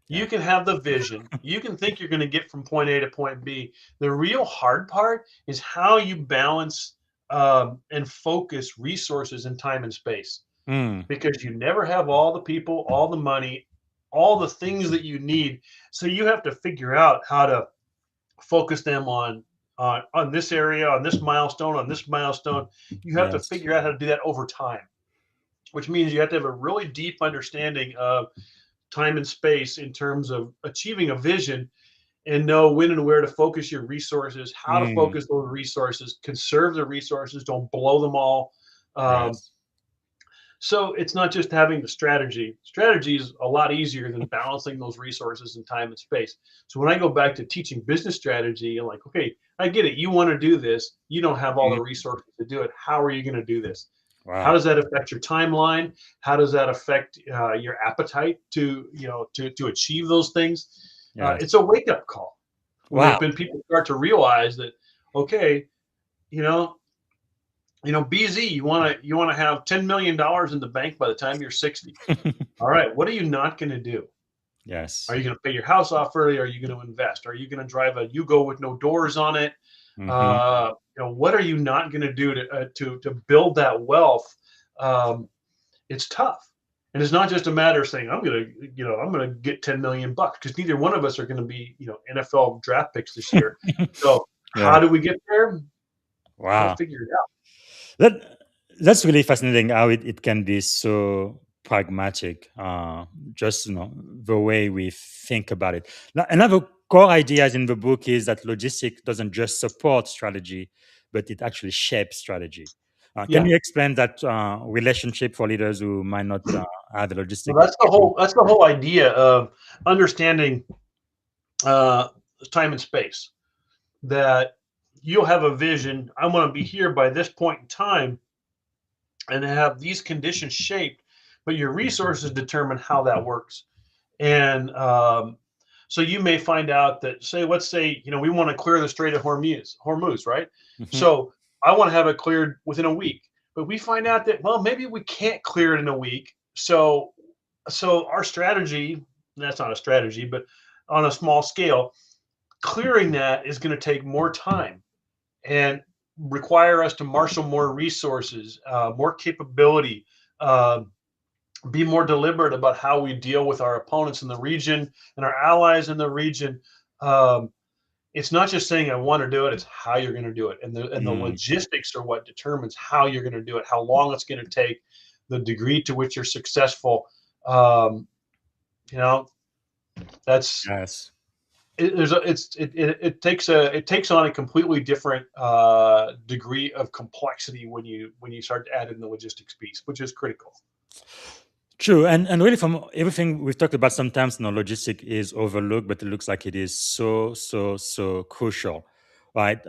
You Yeah. can have the vision. You can think you're going to get from point A to point B. The real hard part is how you balance and focus resources in time and space Mm, because you never have all the people, all the money, all the things that you need. So you have to figure out how to focus them on this area, on this milestone, on this milestone. You have to yes. figure out how to do that over time, which means you have to have a really deep understanding of time and space in terms of achieving a vision and know when and where to focus your resources, how to Mm, focus those resources, conserve the resources, don't blow them all. Um, yes. so it's not just having the strategy. Strategy is a lot easier than balancing those resources in time and space. So when I go back to teaching business strategy, I'm like, okay, I get it. You want to do this. You don't have all Mm, the resources to do it. How are you going to do this? How wow. does that affect your timeline? How does that affect your appetite to to achieve those things? Yes. It's a wake up call. Wow. when people start to realize that, okay, you know, BZ, you want to have $10 million in the bank by the time you're 60. All right, what are you not going to do? Are Yes. you going to pay your house off early? Are you going to invest? Are you going to drive a Yugo with no doors on it? Hmm. What are you not going to do to build that wealth? It's tough, and it's not just a matter of saying I'm going to get 10 million bucks, because neither one of us are going to be NFL draft picks this year. So Yeah. how do we get there? Got to Wow. figure it out. That that's really fascinating how it can be so pragmatic. Just the way we think about it. Now, another core ideas in the book is that logistic doesn't just support strategy, but it actually shapes strategy. Can Yeah. you explain that relationship for leaders who might not have a Well, logistic? that's the whole idea of understanding uh, time and space. That you'll have a vision. I want to be here by this point in time, and have these conditions shaped, but your resources determine how that works. And so you may find out that, let's say, we want to clear the Strait of Hormuz, right? Mhm. So I want to have it cleared within a week, but we find out that, well, maybe we can't clear it in a week. So our strategy, that's not a strategy, but on a small scale, clearing that is going to take more time and require us to marshal more resources, more capability, uh, be more deliberate about how we deal with our opponents in the region and our allies in the region. Um, it's not just saying I want to do it; it's how you're going to do it, and the Mm. logistics are what determines how you're going to do it, how long it's going to take, the degree to which you're successful. Um, you know, that's Yes. it, there's a it's it takes on a completely different degree of complexity when you start to add in the logistics piece, which is critical. True, and really from everything we've talked about, sometimes logistic is overlooked, but it looks like it is so crucial, right?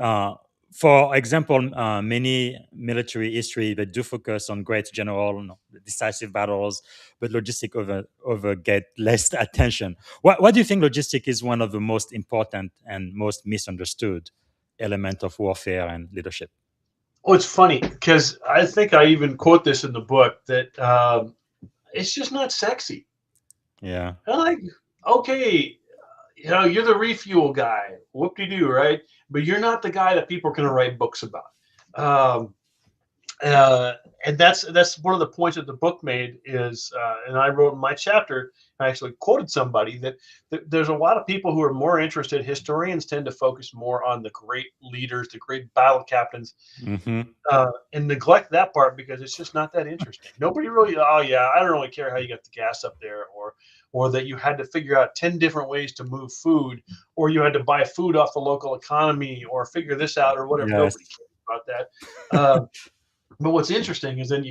For example, many military history they do focus on great general, decisive battles, but logistic over get less attention. What do you think logistic is one of the most important and most misunderstood element of warfare and leadership? Oh, it's funny because I think I even quote this in the book that it's just not sexy. Yeah. I'm like, okay, you're the refuel guy, whoop de doo, right? But you're not the guy that people are going to write books about. Um, uh, and that's one of the points that the book made is, and I wrote in my chapter. I actually quoted somebody that there's a lot of people who are more interested. Historians tend to focus more on the great leaders, the great battle captains, Hmm. and neglect that part because it's just not that interesting. Nobody really, oh yeah, I don't really care how you got the gas up there, or that you had to figure out 10 different ways to move food, or you had to buy food off the local economy, or figure this out, or whatever. Nobody Yes. cares about that. But what's interesting is then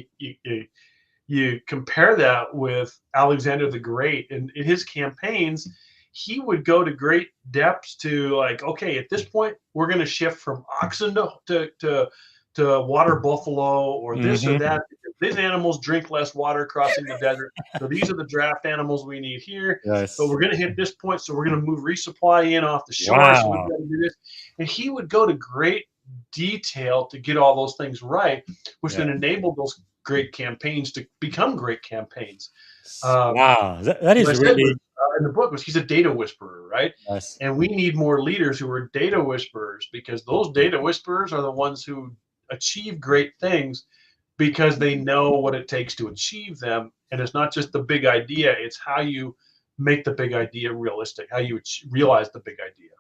you compare that with Alexander the Great, and in his campaigns, he would go to great depths to, like, okay, at this point, we're going to shift from oxen to water buffalo, or this or Hmm. that. Because these animals drink less water crossing the desert, so these are the draft animals we need here. But Yes. we're going to hit this point, so we're going to move resupply in off the shore. So we've Wow. got to do this, and he would go to great detail to get all those things right, which Yeah. then enabled those great campaigns to become great campaigns. Um, Wow. That what is I said was really in the book was he's a data whisperer, right? nice. And we need more leaders who are data whisperers, because those data whisperers are the ones who achieve great things because they know what it takes to achieve them. And it's not just the big idea; it's how you make the big idea realistic, how you realize the big idea.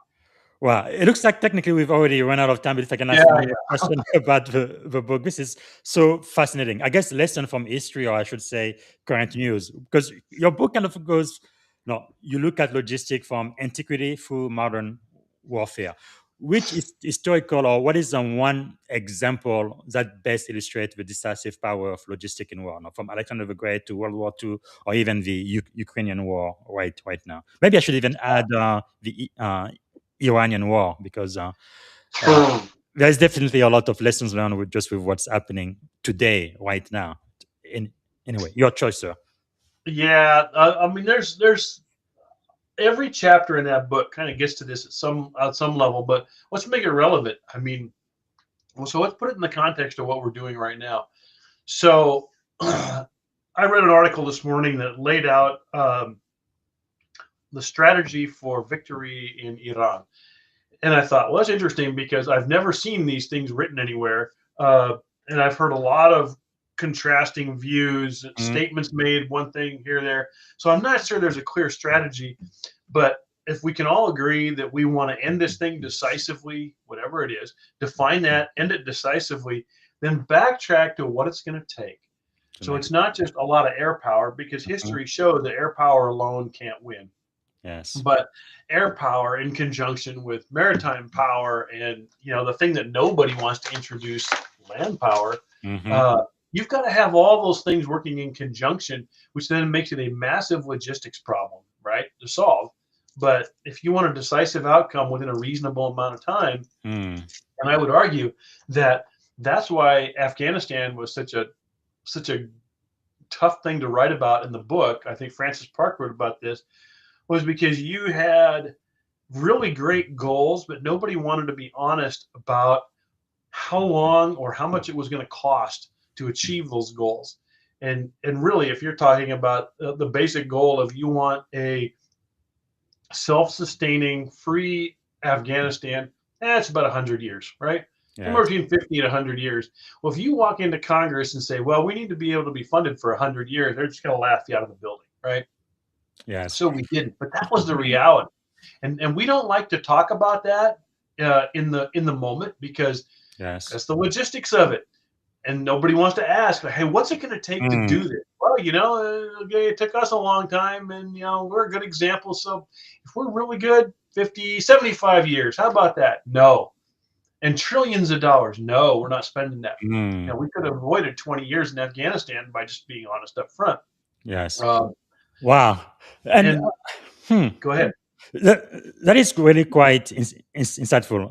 Wow. It looks like technically we've already run out of time, but if I can Yeah, ask one more yeah. question about the book, this is so fascinating. I guess lesson from history, or I should say current news, because your book kind of goes, no, you look at logistic from antiquity through modern warfare. Which is historical, or what is the one example that best illustrates the decisive power of logistic in war, no? From Alexander the Great to World War II, or even the Ukrainian war right now? Maybe I should even add the Iranian war, because uh, there's definitely a lot of lessons learned with what's happening today, right now. In anyway, your choice, sir. Yeah, I mean, there's every chapter in that book kind of gets to this at some level, but let's make it relevant. I mean, so let's put it in the context of what we're doing right now. So I read an article this morning that laid out the strategy for victory in Iran. And I thought, well, that's interesting because I've never seen these things written anywhere. And I've heard a lot of contrasting views, statements made, one thing here, there. So I'm not sure there's a clear strategy. But if we can all agree that we want to end this thing decisively, whatever it is, define that, end it decisively, then backtrack to what it's going to take. So it's not just a lot of air power, because history shows that air power alone can't win. Yes. But air power in conjunction with maritime power and, the thing that nobody wants to introduce, land power, you've got to have all those things working in conjunction, which then makes it a massive logistics problem, right, to solve. But if you want a decisive outcome within a reasonable amount of time, and I would argue that that's why Afghanistan was such a tough thing to write about in the book. I think Francis Park wrote about this, was because you had really great goals, but nobody wanted to be honest about how long or how much it was going to cost to achieve those goals. And really, if you're talking about the basic goal of you want a self-sustaining, free Afghanistan, that's about 100 years, right? Somewhere between 50 and 100 years. Well, if you walk into Congress and say, well, we need to be able to be funded for 100 years, they're just going to laugh you out of the building, right? Yes. So we didn't, but that was the reality. And we don't like to talk about that in the moment, because that's the logistics of it. And nobody wants to ask, hey, what's it going to take to do this? Well, it took us a long time, and, we're a good example. So if we're really good, 50, 75 years, how about that? No. And trillions of dollars. No, we're not spending that. We could have avoided 20 years in Afghanistan by just being honest up front. Yes. Wow. And go ahead. That is really quite insightful.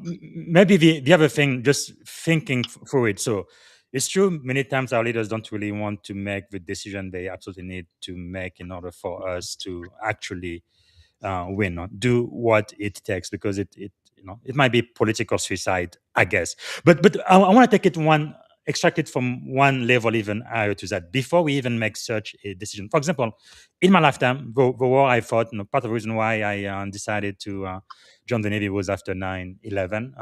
Maybe the other thing, just thinking through it. So it's true, many times our leaders don't really want to make the decision they absolutely need to make in order for us to actually win, or do what it takes, because it might be political suicide, I guess. But I want to take it extract it from one level even higher to that before we even make such a decision. For example, in my lifetime, the war I fought, part of the reason why I decided to join the Navy was after 9/11.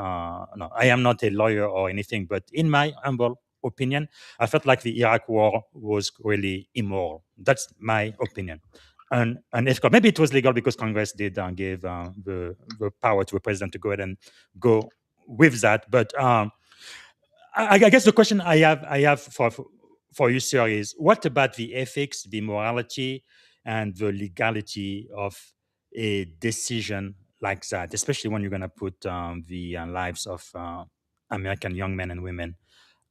No, I am not a lawyer or anything, but in my humble opinion, I felt like the Iraq war was really immoral. That's my opinion. And ethical. Maybe it was legal because Congress did give the power to the president to go ahead and go with that. But I guess the question I have for you, sir, is what about the ethics, the morality, and the legality of a decision like that, especially when you're going to put the lives of American young men and women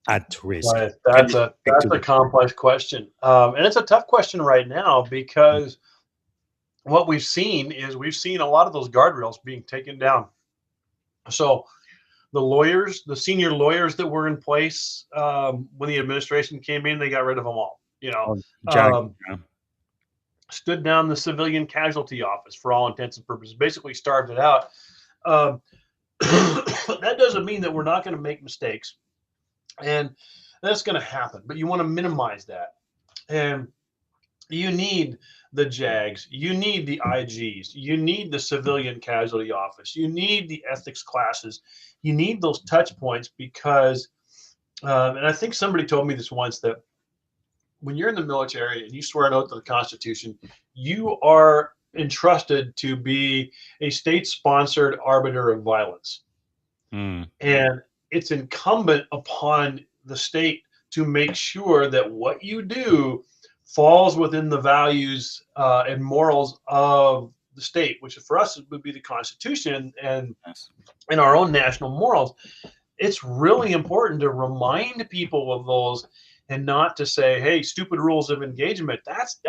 at risk? Right. That's a complex question, and it's a tough question right now, because what we've seen a lot of those guardrails being taken down. So the senior lawyers that were in place when the administration came in, they got rid of them all. Stood down the civilian casualty office for all intents and purposes, basically starved it out. That doesn't mean that we're not going to make mistakes, and that's going to happen, but you want to minimize that. And you need the JAGs, you need the IGs, you need the civilian casualty office, you need the ethics classes, you need those touch points, because, and I think somebody told me this once, that when you're in the military and you swear an oath to the Constitution, you are entrusted to be a state-sponsored arbiter of violence. And it's incumbent upon the state to make sure that what you do falls within the values and morals of the state, which for us would be the Constitution and our own national morals. It's really important to remind people of those, and not to say, hey, stupid rules of engagement. That's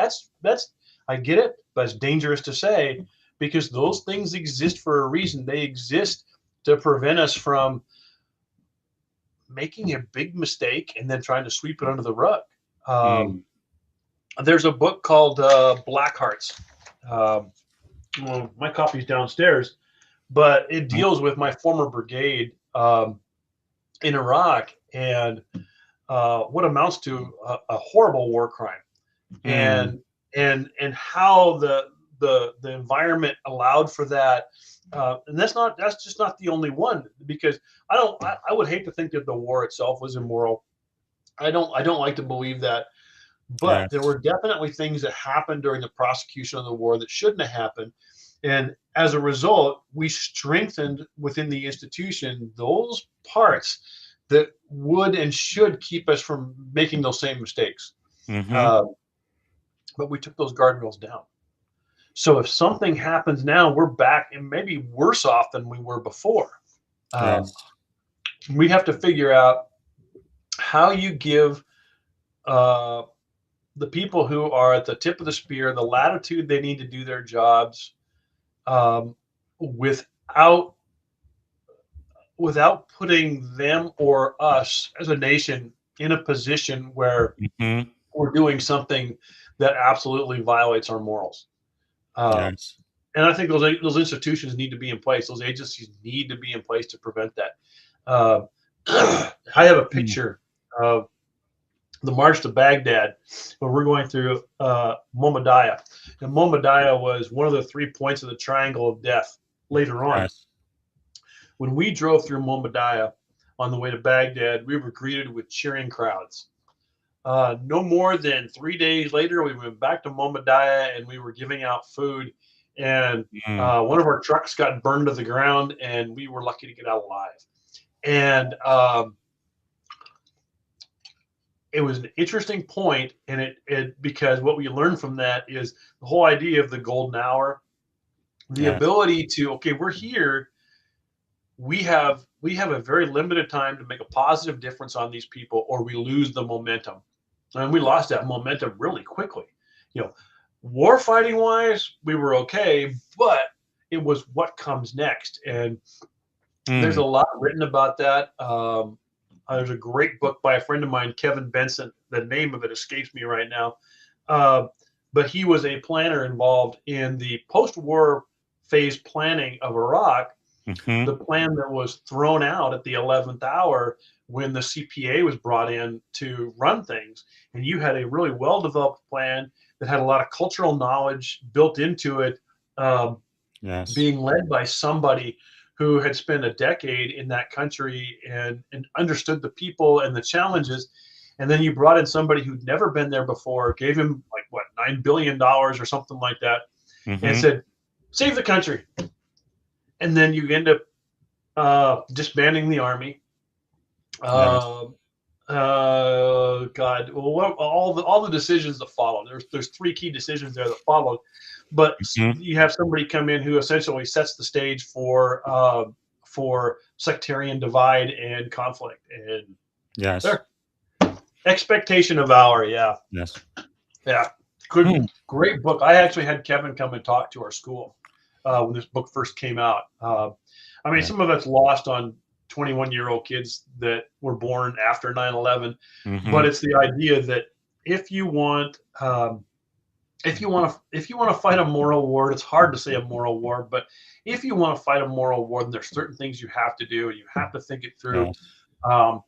I get it, but it's dangerous to say, because those things exist for a reason. They exist to prevent us from making a big mistake and then trying to sweep it under the rug. There's a book called Black Hearts. well, my copy's downstairs, but it deals with my former brigade in Iraq and what amounts to a horrible war crime, Mm, and how the environment allowed for that. And that's just not the only one, because I would hate to think that the war itself was immoral. I don't like to believe that, but there yes. were definitely things that happened during the prosecution of the war that shouldn't have happened. And as a result, we strengthened within the institution those parts that would and should keep us from making those same mistakes. Mm-hmm. Uh, but we took those guardrails down. So if something happens now, we're back and maybe worse off than we were before. Um, Yes. we have to figure out how you give uh, the people who are at the tip of the spear the latitude they need to do their jobs, um, without putting them or us as a nation in a position where Mm-hmm. we're doing something that absolutely violates our morals. Um, Yes. and I think those institutions need to be in place. Those agencies need to be in place to prevent that. Uh, I have a Mm, picture of the march to Baghdad, where we're going through Momadaya. And Momadaya was one of the 3 points of the triangle of death later on. yes. When we drove through Momadaya on the way to Baghdad, we were greeted with cheering crowds. No more than 3 days later, we went back to Momadaya and we were giving out food. And Mm, one of our trucks got burned to the ground, and we were lucky to get out alive. And it was an interesting point, and it because what we learned from that is the whole idea of the golden hour, the yes. ability to, okay, we're here, we have a very limited time to make a positive difference on these people, or we lose the momentum. And we lost that momentum really quickly. You know, war fighting wise, we were okay, but it was what comes next. And there's Mm, a lot written about that. There's a great book by a friend of mine, Kevin Benson. The name of it escapes me right now. Uh, but he was a planner involved in the post-war phase planning of Iraq, mm-hmm. the plan that was thrown out at the 11th hour when the CPA was brought in to run things. And you had a really well developed plan that had a lot of cultural knowledge built into it, um, Yes. being led by somebody who had spent a decade in that country and understood the people and the challenges. And then you brought in somebody who'd never been there before, gave him like what, $9 billion or something like that, and Mm-hmm. said, save the country. And then you end up disbanding the army. Yes. Uh, God, well, all the decisions that follow. There's three key decisions there that followed, but Mm-hmm. you have somebody come in who essentially sets the stage for sectarian divide and conflict. And Yes. there, expectation of our, yeah, Yes. yeah, good, Mm, great book. I actually had Kevin come and talk to our school when this book first came out. I mean, yeah. some of it's lost on 21-year-old kids that were born after 9/11, Mm-hmm. but it's the idea that if you want, if you want to fight a moral war, it's hard to say a moral war, but if you want to fight a moral war, then there's certain things you have to do, and you have to think it through. Yes. Um,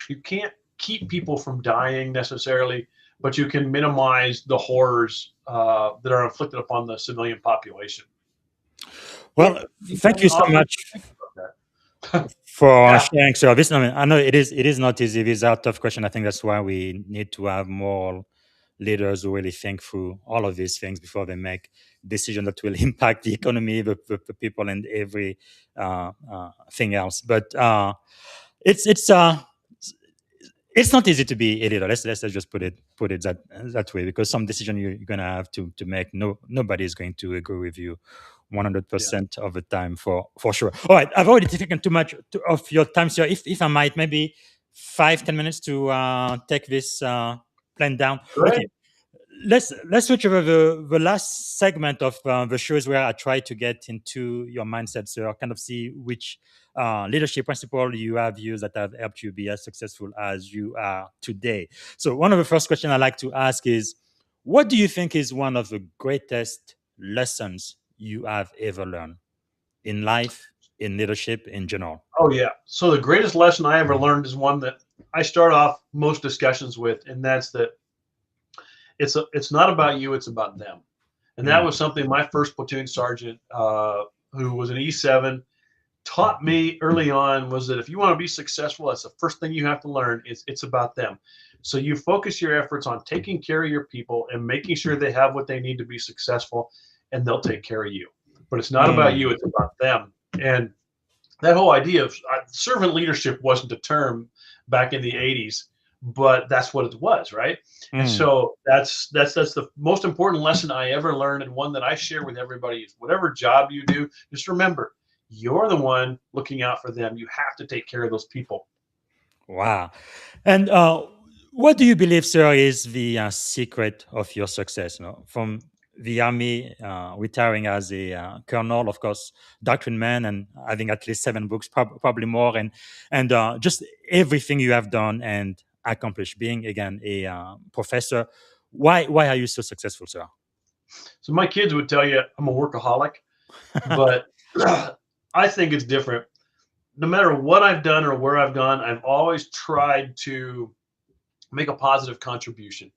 you can't keep people from dying necessarily, but you can minimize the horrors that are inflicted upon the civilian population. If Well, you thank can you so offer to much think about that. for Yeah, sharing. So this, I mean, I know it is not easy. It is a tough question. I think that's why we need to have more leaders who really think through all of these things before they make decisions that will impact the economy, the people, and every thing else. But it's it's uh it's not easy to be a leader. Let's just put it that way, because some decision you're gonna have to make. Nobody is going to agree with you yeah. 100% of the time, for sure. All right, I've already taken too much of your time, so if I might, maybe 5-10 minutes to take this plan down. Great. Okay, let's switch over the last segment of the shows where I try to get into your mindset, so I kind of see which leadership principle you have used that have helped you be as successful as you are today. So one of the first questions I like to ask is, what do you think is one of the greatest lessons you have ever learned in life, in leadership, in general? Oh yeah. So the greatest lesson I ever learned is one that I start off most discussions with, and that's that it's not about you, it's about them. And that Mm, was something my first platoon sergeant, who was an E7, taught me early on, was that if you want to be successful, that's the first thing you have to learn. It's about them. So you focus your efforts on taking care of your people and making sure they have what they need to be successful, and they'll take care of you. But it's not about you, mm, it's about them. And that whole idea of servant leadership wasn't a term back in the 80s, but that's what it was, right? And mm. so that's the most important lesson I ever learned, and one that I share with everybody is whatever job you do, just remember you're the one looking out for them. You have to take care of those people. Wow. And what do you believe, sir, is the secret of your success? From the army, retiring as a colonel, of course, Doctrine Man, and having at least 7 books, probably more, and just everything you have done and accomplished, being again a professor. Why are you so successful, sir? So my kids would tell you I'm a workaholic, but I think it's different. No matter what I've done or where I've gone, I've always tried to make a positive contribution.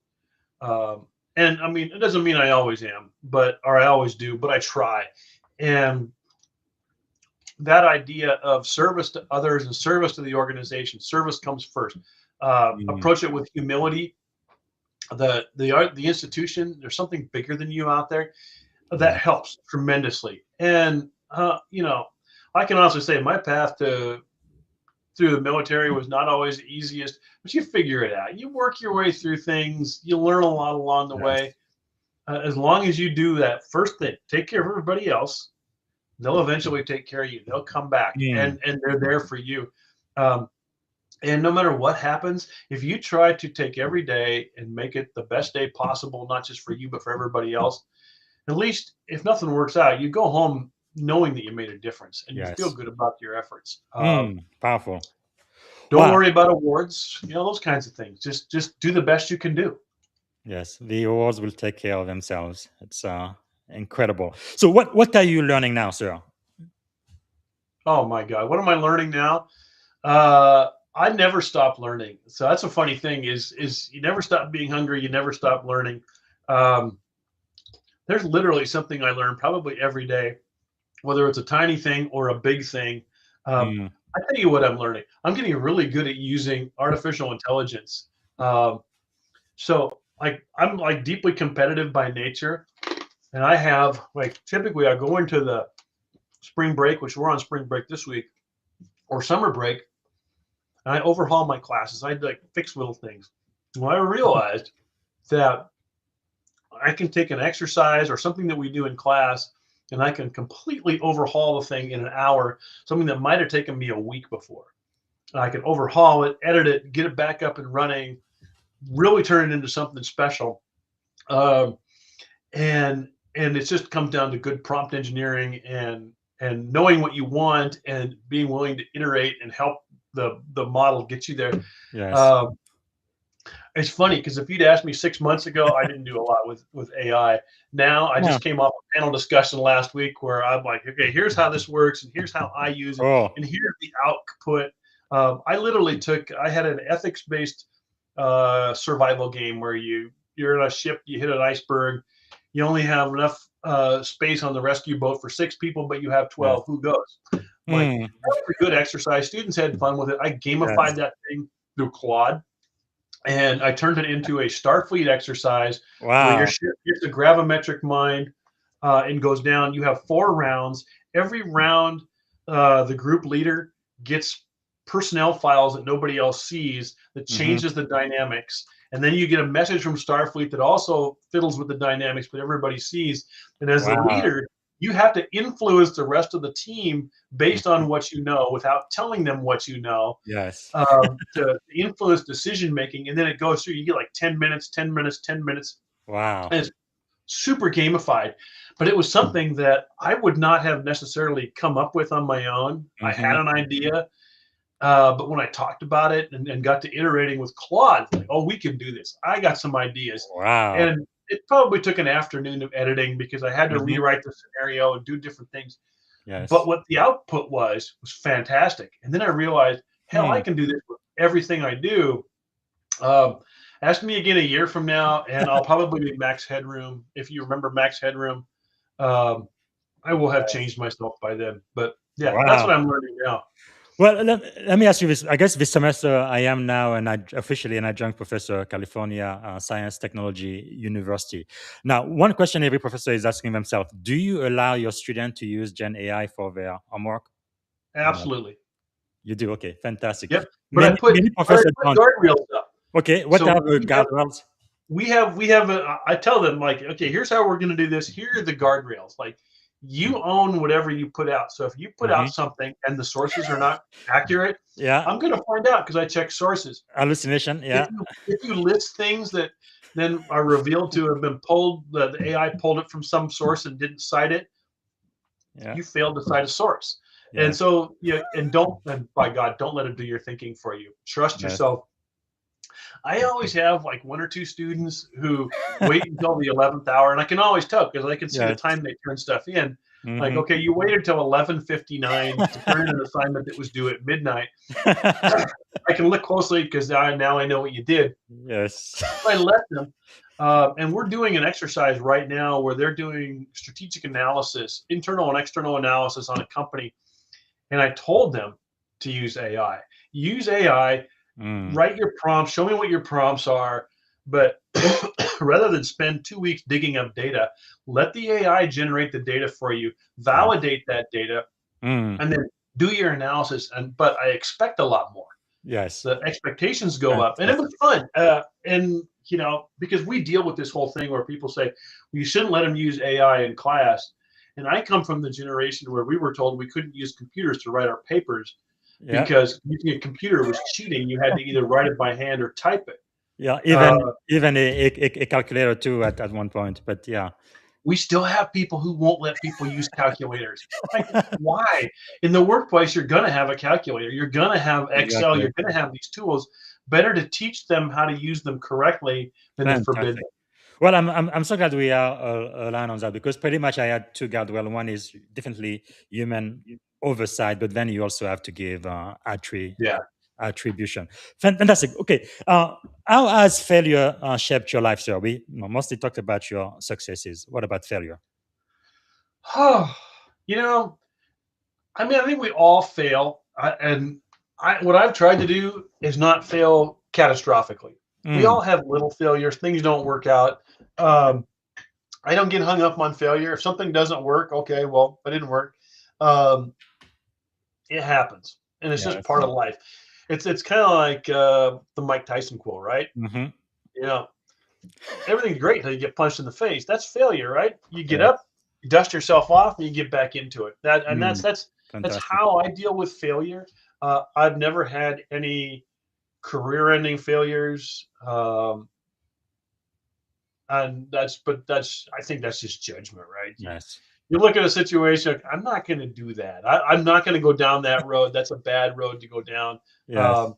Um, and I mean, it doesn't mean I always am, or I always do, but I try. And that idea of service to others and service to the organization, service comes first. Mm, Approach it with humility. The institution, there's something bigger than you out there that yeah. helps tremendously. And I can honestly say my path to through the military was not always the easiest, but you figure it out. You work your way through things. You learn a lot along the way. Yes. As long as you do that first thing, take care of everybody else. They'll eventually take care of you. They'll come back, Mm, and they're there for you. Um, and no matter what happens, if you try to take every day and make it the best day possible, not just for you but for everybody else, at least if nothing works out, you go home knowing that you made a difference and you feel yes. good about your efforts. Powerful. Don't Wow. worry about awards, those kinds of things. Just do the best you can do. Yes, the awards will take care of themselves. It's incredible. So, what are you learning now, sir? Oh my God, what am I learning now? I never stop learning. So that's a funny thing is you never stop being hungry. You never stop learning. Um, there's literally something I learn probably every day, whether it's a tiny thing or a big thing. Um, Mm, I tell you what I'm learning. I'm getting really good at using artificial intelligence. Um, so I'm like deeply competitive by nature, and I have like typically I go into the spring break, which we're on spring break this week, or summer break, and I overhaul my classes. I like fix little things. Well, I realized that I can take an exercise or something that we do in class, and I can completely overhaul the thing in an hour, something that might have taken me a week before. I can overhaul it, edit it, get it back up and running, really turn it into something special. Um, and it just comes down to good prompt engineering and knowing what you want and being willing to iterate and help the model get you there. yes. Um, it's funny because if you'd asked me 6 months ago, I didn't do a lot with AI. Now I Yeah. just came off a panel discussion last week where I'm like, okay, here's how this works, and here's how I use it, Oh, and here's the output. I literally I had an ethics based survival game where you're in a ship, you hit an iceberg, you only have enough space on the rescue boat for 6 people, but you have yes. 12. Who goes? I'm like, Mm, that was a good exercise. Students had fun with it. I gamified yes. that thing through Claude, and I turned it into a Starfleet exercise where your Wow. ship gets a gravimetric mind and goes down. You have 4 rounds. Every round, the group leader gets personnel files that nobody else sees that Hmm. changes the dynamics. And then you get a message from Starfleet that also fiddles with the dynamics, but everybody sees. And as the Wow. leader, you have to influence the rest of the team based Mhm. on what you know without telling them what you know, Yes. to influence decision making. And then it goes through, you get like 10 minutes, 10 minutes, 10 minutes. Wow. And it's super gamified. But it was something that I would not have necessarily come up with on my own. I had Hmm. an idea, but when I talked about it and got to iterating with Claude, like, oh, we can do this. I got some ideas. Wow. And it probably took an afternoon of editing because I had to Mhm. rewrite the scenario and do different things. But Yes. what the output was fantastic. And then I realized, hell, I Hmm. can do this with everything I do. Um, ask me again a year from now, and I'll probably be Max Headroom. If you remember Max Headroom, um, I will have changed myself by then. But yeah, that's Wow. what I'm learning now. Well, let me ask you this. I guess this semester I am now officially an adjunct professor at California Science Technology University. Now, one question every professor is asking themselves: do you allow your student to use Gen AI for their homework or not? Absolutely. You do. Okay, fantastic. Yep. Many But I professors put don't. guardrails up. Okay, what So are the guardrails? I tell them, like, okay, here's how we're going to do this. Here are the guardrails. Like, you own whatever you put out. So if you put Hmm. out something and the sources are not accurate, Yeah, I'm going to find out because I check sources. hallucination. Yeah, If you list things that then are revealed to have been pulled, the AI pulled it from some source and didn't cite it, yeah, you failed to cite a source. And yes, so, yeah, and by God, don't let it do your thinking for you. Trust yes. yourself. I always have like one or two students who wait until the 11th hour, and I can always tell because I can see the Yes. time they turn stuff in. Like, Hmm. okay, you waited till 11:59 to turn in an assignment that was due at midnight. I can look closely because now I know what you did. Yes. I let them. And we're doing an exercise right now where they're doing strategic analysis, internal and external analysis on a company. And I told them to use AI. Use AI, Mm, write your prompts, show me what your prompts are. But rather than spend 2 weeks digging up data, let the AI generate the data for you, yeah. validate that data, Mm, and then do your analysis. But I expect a lot more. yes. The expectations go up, and it was Fantastic. fun. And because we deal with this whole thing where people say, well, you shouldn't let them use AI in class. And I come from the generation where we were told we couldn't use computers to write our papers Yeah. because using a computer was cheating. You had to either write it by hand or type it. Yeah. Uh, Even a calculator too at one point. But yeah. we still have people who won't let people use calculators. Like, why? In the workplace, you're going to have a calculator. You're going to have Excel. Exactly. You're going to have these tools. Better to teach them how to use them correctly than to forbid Fantastic. them. Well, I'm so glad we are aligned on that because pretty much I had two guardrails. One is definitely human oversight, but then you also have to give Yeah. attribution. Fantastic. Okay. How has failure shaped your life, sir? We mostly talked about your successes. What about failure? Oh, you know, I mean, I think we all fail. What I've tried to do is not fail catastrophically. We Mm, all have little failures. Things don't work out. Um, I don't get hung up on failure. If something doesn't work, okay, well, it didn't work. Um, it happens, and it's just part yes. of life. It's kind of like the Mike Tyson quote, right? Hmm. You know, everything's great until you get punched in the face. That's failure, right? You get Yes. up, you dust yourself off, and you get back into it. Mm, That's fantastic. how I deal with failure. I've never had any career-ending failures, and I think that's just judgment, right? Yes. You look at a situation, like, I'm not going to do that. I'm not going to go down that road. That's a bad road to go down. Yes. Um,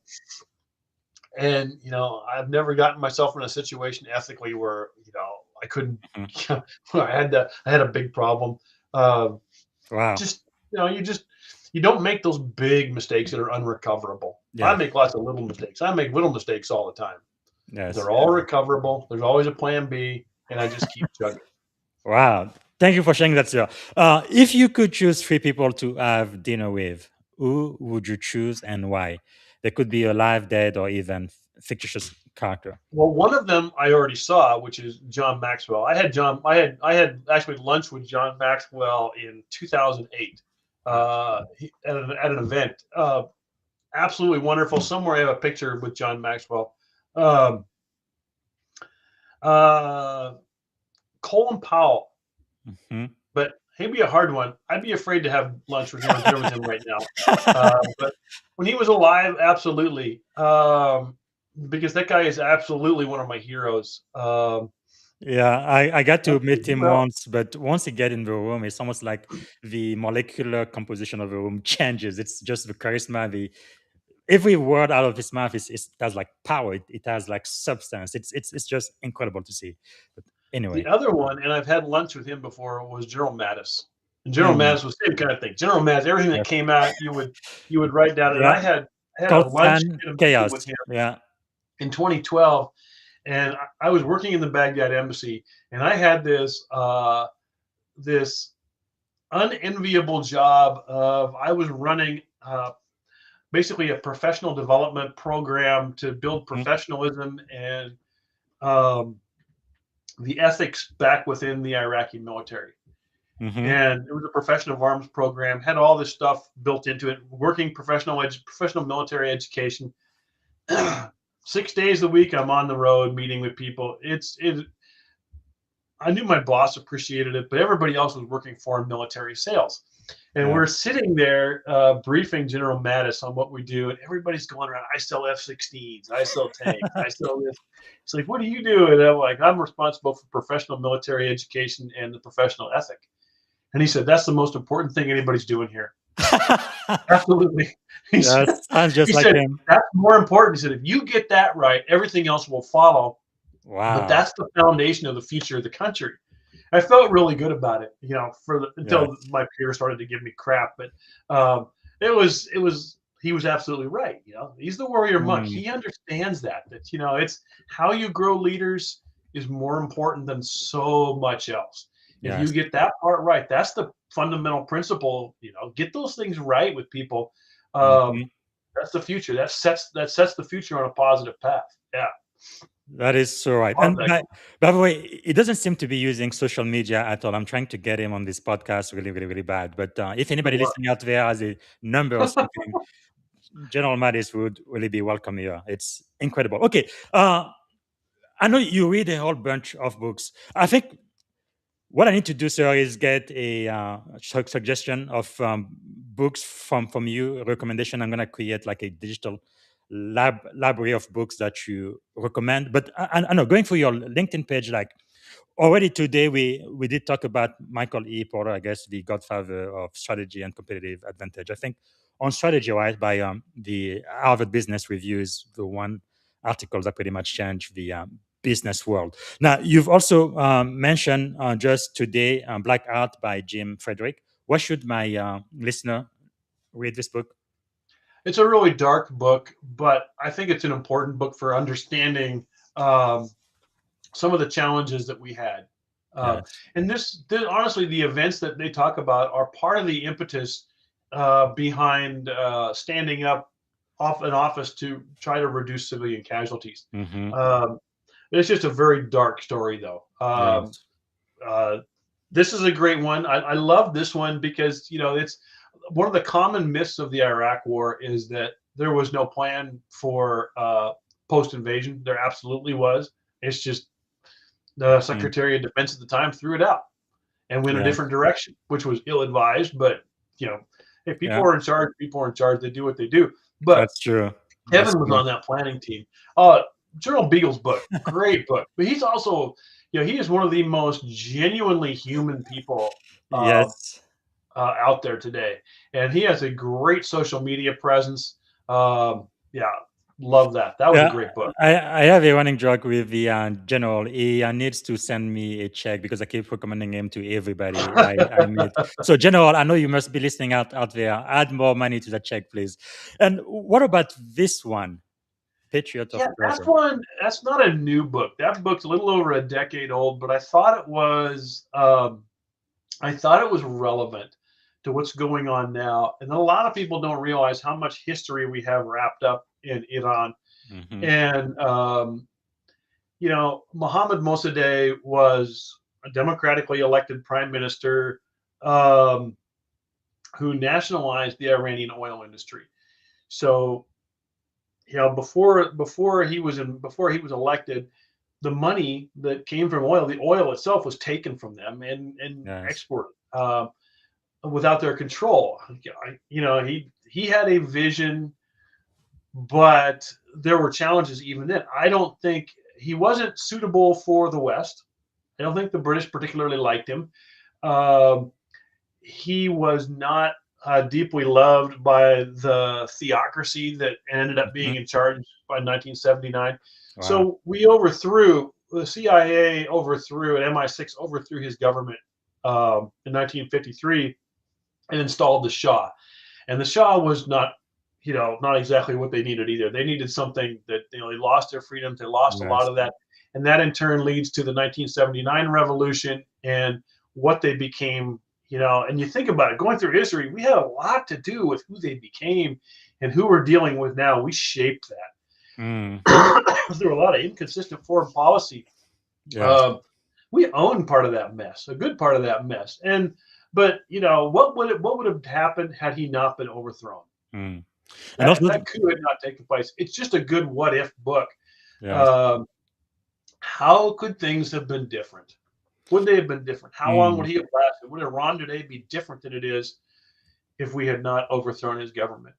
and I've never gotten myself in a situation ethically where I couldn't. Mhm. I had a big problem. Um, Wow. just you don't make those big mistakes that are unrecoverable. I Yes. make lots of little mistakes. I make little mistakes all the time. Yes. They're all recoverable. There's always a plan B, and I just keep chugging. Wow. Thank you for sharing that, sir. If you could choose three people to have dinner with, who would you choose and why? They could be alive, dead, or even fictitious character. Well, one of them I already saw, which is John Maxwell. I had actually lunch with John Maxwell in 2008 Wow. at an event. Absolutely wonderful. Somewhere I have a picture with John Maxwell. Um, uh, Colin Powell, Mhm. but he'd be a hard one. I'd be afraid to have lunch with him or dinner with him right now. But when he was alive, absolutely. Because that guy is absolutely one of my heroes. Yeah, I got to meet him Well, once, but once you get in the room, it's almost like the molecular composition of the room changes. It's just the charisma, the every word out of his mouth it has like power. It has like substance. It's just incredible to see. Anyway. The other one, and I've had lunch with him before, was General Mattis. And General Mattis was the same kind of thing. General Mattis, everything that Yes. came out, you would write down. And Yeah. I had a lunch Constant and a meeting with chaos. him Yeah. in 2012, and I was working in the Baghdad embassy, and I had this unenviable job of I was running basically a professional development program to build professionalism and the ethics back within the Iraqi military. And it was a professional arms program, had all this stuff built into it, working professional military education. 6 days a week, I'm on the road meeting with people. I knew my boss appreciated it, but everybody else was working foreign military sales. And we're sitting there briefing General Mattis on what we do, and everybody's going around, I sell F-16s, I sell tanks, I sell this. It's like, what do you do? And I'm like, I'm responsible for professional military education and the professional ethic. And he said, that's the most important thing anybody's doing here. Absolutely. He said, I'm just like him. that's more important. He said, if you get that right, everything else will follow. Wow. But that's the foundation of the future of the country. I felt really good about it, until my peers started to give me crap. But he was absolutely right. He's the warrior monk. He understands that it's how you grow leaders is more important than so much else. If you get that part right, that's the fundamental principle. Get those things right with people. That's the future. That sets the future on a positive path. Yeah. That is so right. And by the way, he doesn't seem to be using social media at all. I'm trying to get him on this podcast really, really, really bad. But if anybody listening out there has a number or something, General Mattis would really be welcome here. It's incredible. Okay. I know you read a whole bunch of books. I think what I need to do, sir, is get a suggestion of books from you, a recommendation. I'm going to create like a digital library of books that you recommend. But I know going through your LinkedIn page, like already today, we did talk about Michael E. Porter, I guess, the godfather of strategy and competitive advantage. I think on strategy, right, by the Harvard Business Review is the one article that pretty much changed the business world. Now, you've also mentioned just today Black Art by Jim Frederick. Why should my listener read this book? It's a really dark book, but I think it's an important book for understanding some of the challenges that we had. And this, honestly, the events that they talk about are part of the impetus behind standing up off an office to try to reduce civilian casualties. It's just a very dark story, though. This is a great one. I love this one because, it's one of the common myths of the Iraq War is that there was no plan for post-invasion. There absolutely was. It's just the Secretary of Defense at the time threw it out and went a different direction, which was ill-advised. But, if people are in charge, people are in charge. They do what they do. But that's true. Kevin was on that planning team. General Beagle's book, great book. But he's also, he is one of the most genuinely human people out there today. And he has a great social media presence. Love that. That was a great book. I have a running joke with the general. He needs to send me a check because I keep recommending him to everybody I meet. So, General, I know you must be listening out there. Add more money to that check, please. And what about this one? Patriot of Forever. That's not a new book. That book's a little over a decade old, but I thought it was relevant to what's going on now. And a lot of people don't realize how much history we have wrapped up in Iran. And Mohammad Mossadegh was a democratically elected prime minister who nationalized the Iranian oil industry. So before he was elected, the money that came from oil, the oil itself was taken from them and exported without their control. He had a vision, but there were challenges even then. I don't think he wasn't suitable for the West. I don't think the British particularly liked him. He was not deeply loved by the theocracy that ended up being in charge by 1979. Wow. So we overthrew the CIA overthrew and MI6 overthrew his government in 1953 and installed the Shah. And the Shah was not, not exactly what they needed either. They needed something that, they lost their freedom. They lost a lot Yes. of that. And that in turn leads to the 1979 revolution and what they became, and you think about it, going through history, we had a lot to do with who they became and who we're dealing with now. We shaped that. Mm. Through a lot of inconsistent foreign policy. Yes. We own part of that mess, a good part of that mess. But what would have happened had he not been overthrown? Mm. And also, That coup had not taken place. It's just a good what if book. yes. How could things have been different? Would they have been different? How long would he have lasted? Would Iran today be different than it is if we had not overthrown his government?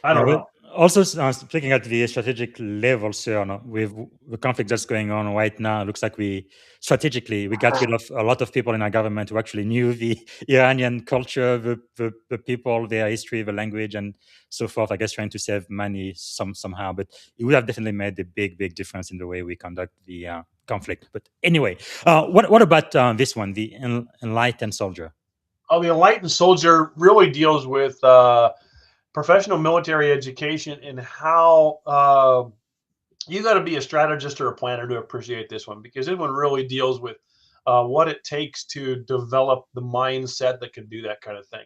I don't know. Also, speaking at the strategic level, sir, with the conflict that's going on right now, it looks like we got rid of a lot of people in our government who actually knew the Iranian culture, the people, their history, the language, and so forth. I guess trying to save money somehow, but it would have definitely made a big difference in the way we conduct the conflict. But anyway, what about this one, the Enlightened Soldier? Oh, the Enlightened Soldier really deals with professional military education and how you got to be a strategist or a planner to appreciate this one, because this one really deals with what it takes to develop the mindset that can do that kind of thing.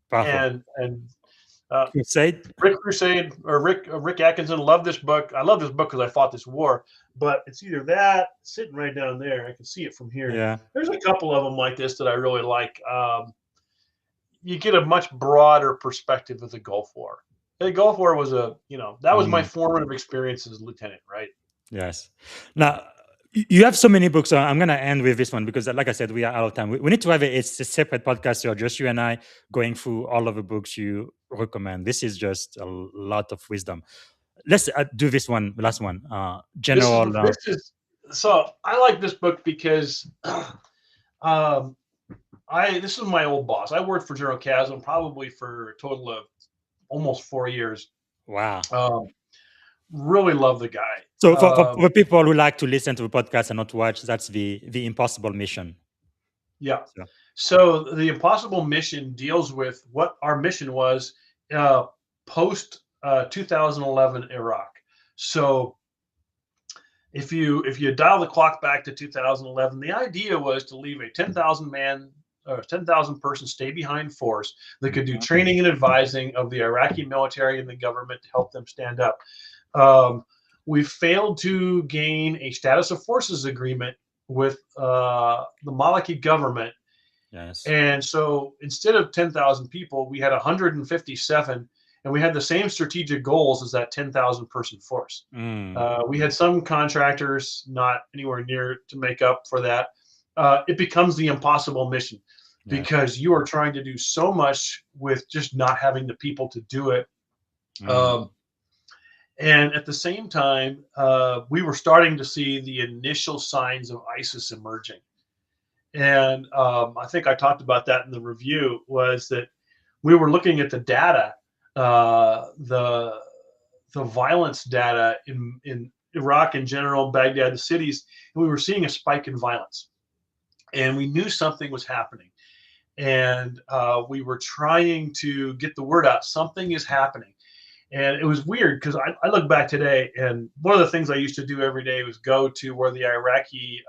Powerful. And Crusade? Rick Atkinson loved this book. I love this book because I fought this war, but it's either that sitting right down there. I can see it from here. Yeah. There's a couple of them like this that I really like. You get a much broader perspective of the Gulf War. The Gulf War was that was my formative experience as a lieutenant, right? Yes. Now, you have so many books. So I'm going to end with this one because, like I said, we are out of time. We need to have a separate podcast, so just you and I going through all of the books you recommend. This is just a lot of wisdom. Let's do this one, last one. General. So I like this book because this is my old boss. I worked for General Chasm probably for a total of almost 4 years. Wow. Really love the guy. So for people who like to listen to the podcast and not watch, that's the Impossible Mission. Yeah. So the Impossible Mission deals with what our mission was post 2011 Iraq. So if you dial the clock back to 2011, the idea was to leave a 10,000 man or 10,000 person stay behind force that could do training and advising of the Iraqi military and the government to help them stand up. We failed to gain a status of forces agreement with the Maliki government. Yes. And so instead of 10,000 people, we had 157, and we had the same strategic goals as that 10,000 person force. We had some contractors not anywhere near to make up for that. It becomes the impossible mission because you are trying to do so much with just not having the people to do it. And at the same time, we were starting to see the initial signs of ISIS emerging. And I think I talked about that in the review, was that we were looking at the data, the violence data in Iraq in general, Baghdad, the cities, and we were seeing a spike in violence. And we knew something was happening. And we were trying to get the word out. Something is happening. And it was weird because I look back today, and one of the things I used to do every day was go to where the Iraqi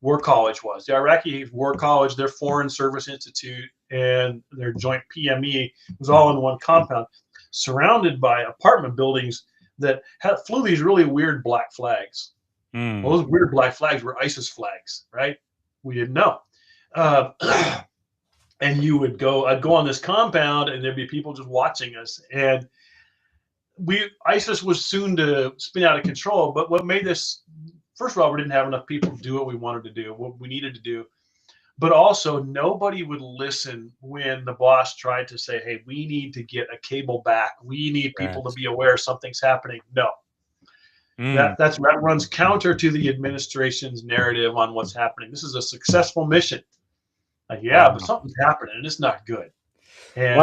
War College was. The Iraqi War College, their Foreign Service Institute, and their joint PME was all in one compound, surrounded by apartment buildings that flew these really weird black flags. Well, those weird black flags were ISIS flags, right? We didn't know. And I'd go on this compound, and there'd be people just watching us. And ISIS was soon to spin out of control. But what made this, first of all, we didn't have enough people to do what we wanted to do, what we needed to do. But also, nobody would listen when the boss tried to say, hey, we need to get a cable back. We need people to be aware something's happening. No. That runs counter to the administration's narrative on what's happening. This is a successful mission. But something's happening, and it's not good. And,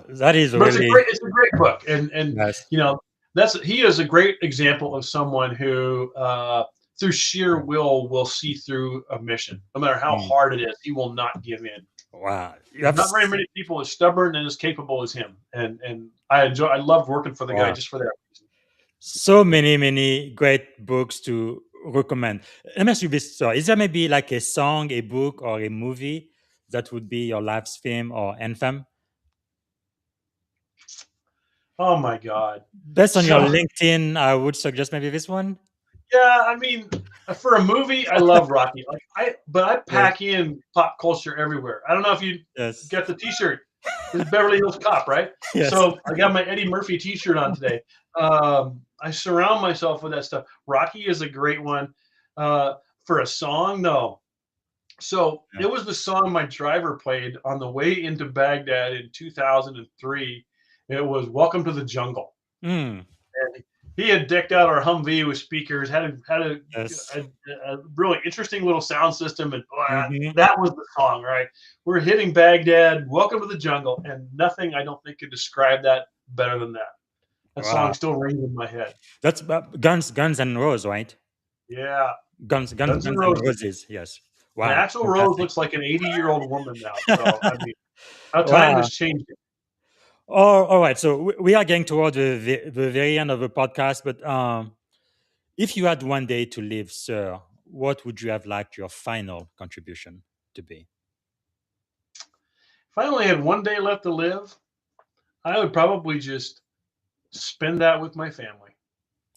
that is it's a great book, and he is a great example of someone who through sheer will see through a mission. No matter how hard it is, he will not give in. Wow. Not very many people as stubborn and as capable as him. And I loved working for the guy just for that reason. So many great books to recommend. Let me ask you this: so is there maybe like a song, a book, or a movie that would be your life's theme or anthem? Oh my God! Based on your LinkedIn, I would suggest maybe this one. Yeah, I mean, for a movie, I love Rocky. But I pack in pop culture everywhere. I don't know if you get the T-shirt. This is Beverly Hills Cop, right? Yes. So I got my Eddie Murphy T-shirt on today. I surround myself with that stuff. Rocky is a great one. For a song, no. So it was the song my driver played on the way into Baghdad in 2003. It was "Welcome to the Jungle." And he had decked out our Humvee with speakers, had a really interesting little sound system, and that was the song, right? We're hitting Baghdad, "Welcome to the Jungle," and nothing I don't think could describe that better than that. That song still rings in my head. That's Guns and Roses, right? Yeah. Guns and Roses, yes. Wow. And Axl Rose looks like an 80-year-old woman now. So, I mean, how time has changed it. All right. So we are getting toward the very end of the podcast. But if you had one day to live, sir, what would you have liked your final contribution to be? If I only had one day left to live, I would probably just spend that with my family.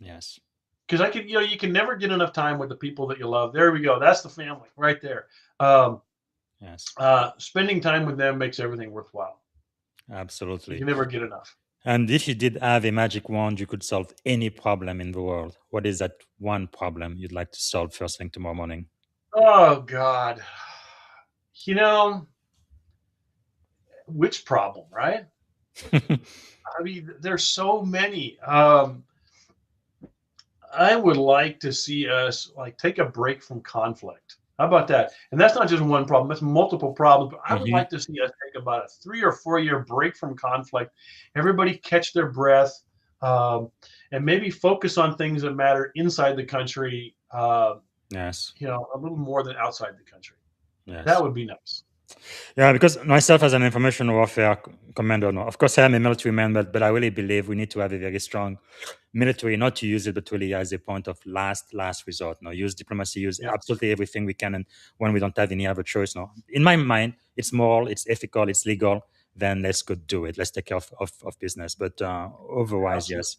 Yes. Because I could, you can never get enough time with the people that you love. There we go. That's the family right there. Yes. Spending time with them makes everything worthwhile. Absolutely. You can never get enough. And if you did have a magic wand, you could solve any problem in the world. What is that one problem you'd like to solve first thing tomorrow morning? Oh, God. Which problem, right? I mean, there's so many. I would like to see us take a break from conflict. How about that? And that's not just one problem, that's multiple problems. But I would like to see us take about a 3 or 4 year break from conflict. Everybody catch their breath, and maybe focus on things that matter inside the country. Yes. A little more than outside the country. Yes. That would be nice. Yeah, because myself as an information warfare commander, of course I am a military man, but I really believe we need to have a very strong military, not to use it, but really as a point of last resort. Use diplomacy, use absolutely everything we can, and when we don't have any other choice. In my mind, it's moral, it's ethical, it's legal. Then let's go do it. Let's take care of business. But otherwise, yes,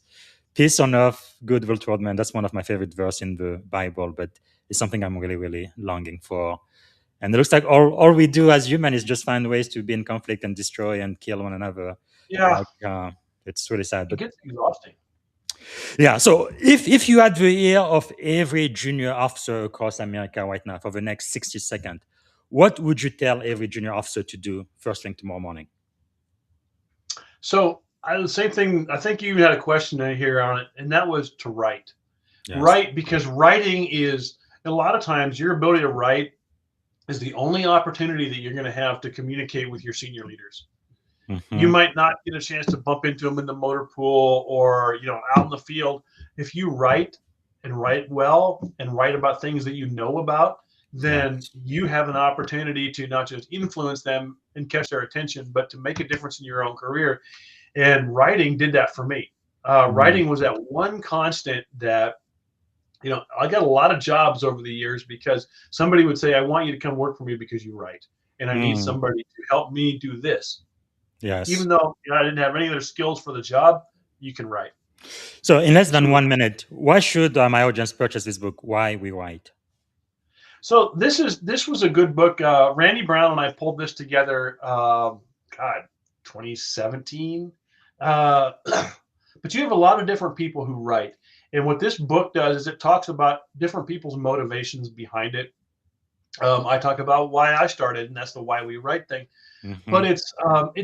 peace on earth, goodwill toward men. That's one of my favorite verses in the Bible, but it's something I'm really, really longing for. And it looks like all we do as humans is just find ways to be in conflict and destroy and kill one another. Yeah. It's really sad. It gets exhausting. Yeah. So if you had the ear of every junior officer across America right now for the next 60 seconds, what would you tell every junior officer to do first thing tomorrow morning? So the same thing. I think you had a question here on it, and that was to write. Yes. Write, because writing is, a lot of times, your ability to write is the only opportunity that you're going to have to communicate with your senior leaders. You might not get a chance to bump into them in the motor pool or out in the field. If you write and write well and write about things that you know about, then you have an opportunity to not just influence them and catch their attention, but to make a difference in your own career. And writing did that for me. Writing was that one constant that, I got a lot of jobs over the years because somebody would say, I want you to come work for me because you write. And I need somebody to help me do this. Yes. Even though I didn't have any other skills for the job, you can write. So in less than 1 minute, why should my audience purchase this book, Why We Write? So this was a good book. Randy Brown and I pulled this together, 2017. But you have a lot of different people who write. And what this book does is it talks about different people's motivations behind it. I talk about why I started, and that's the Why We Write thing. But it's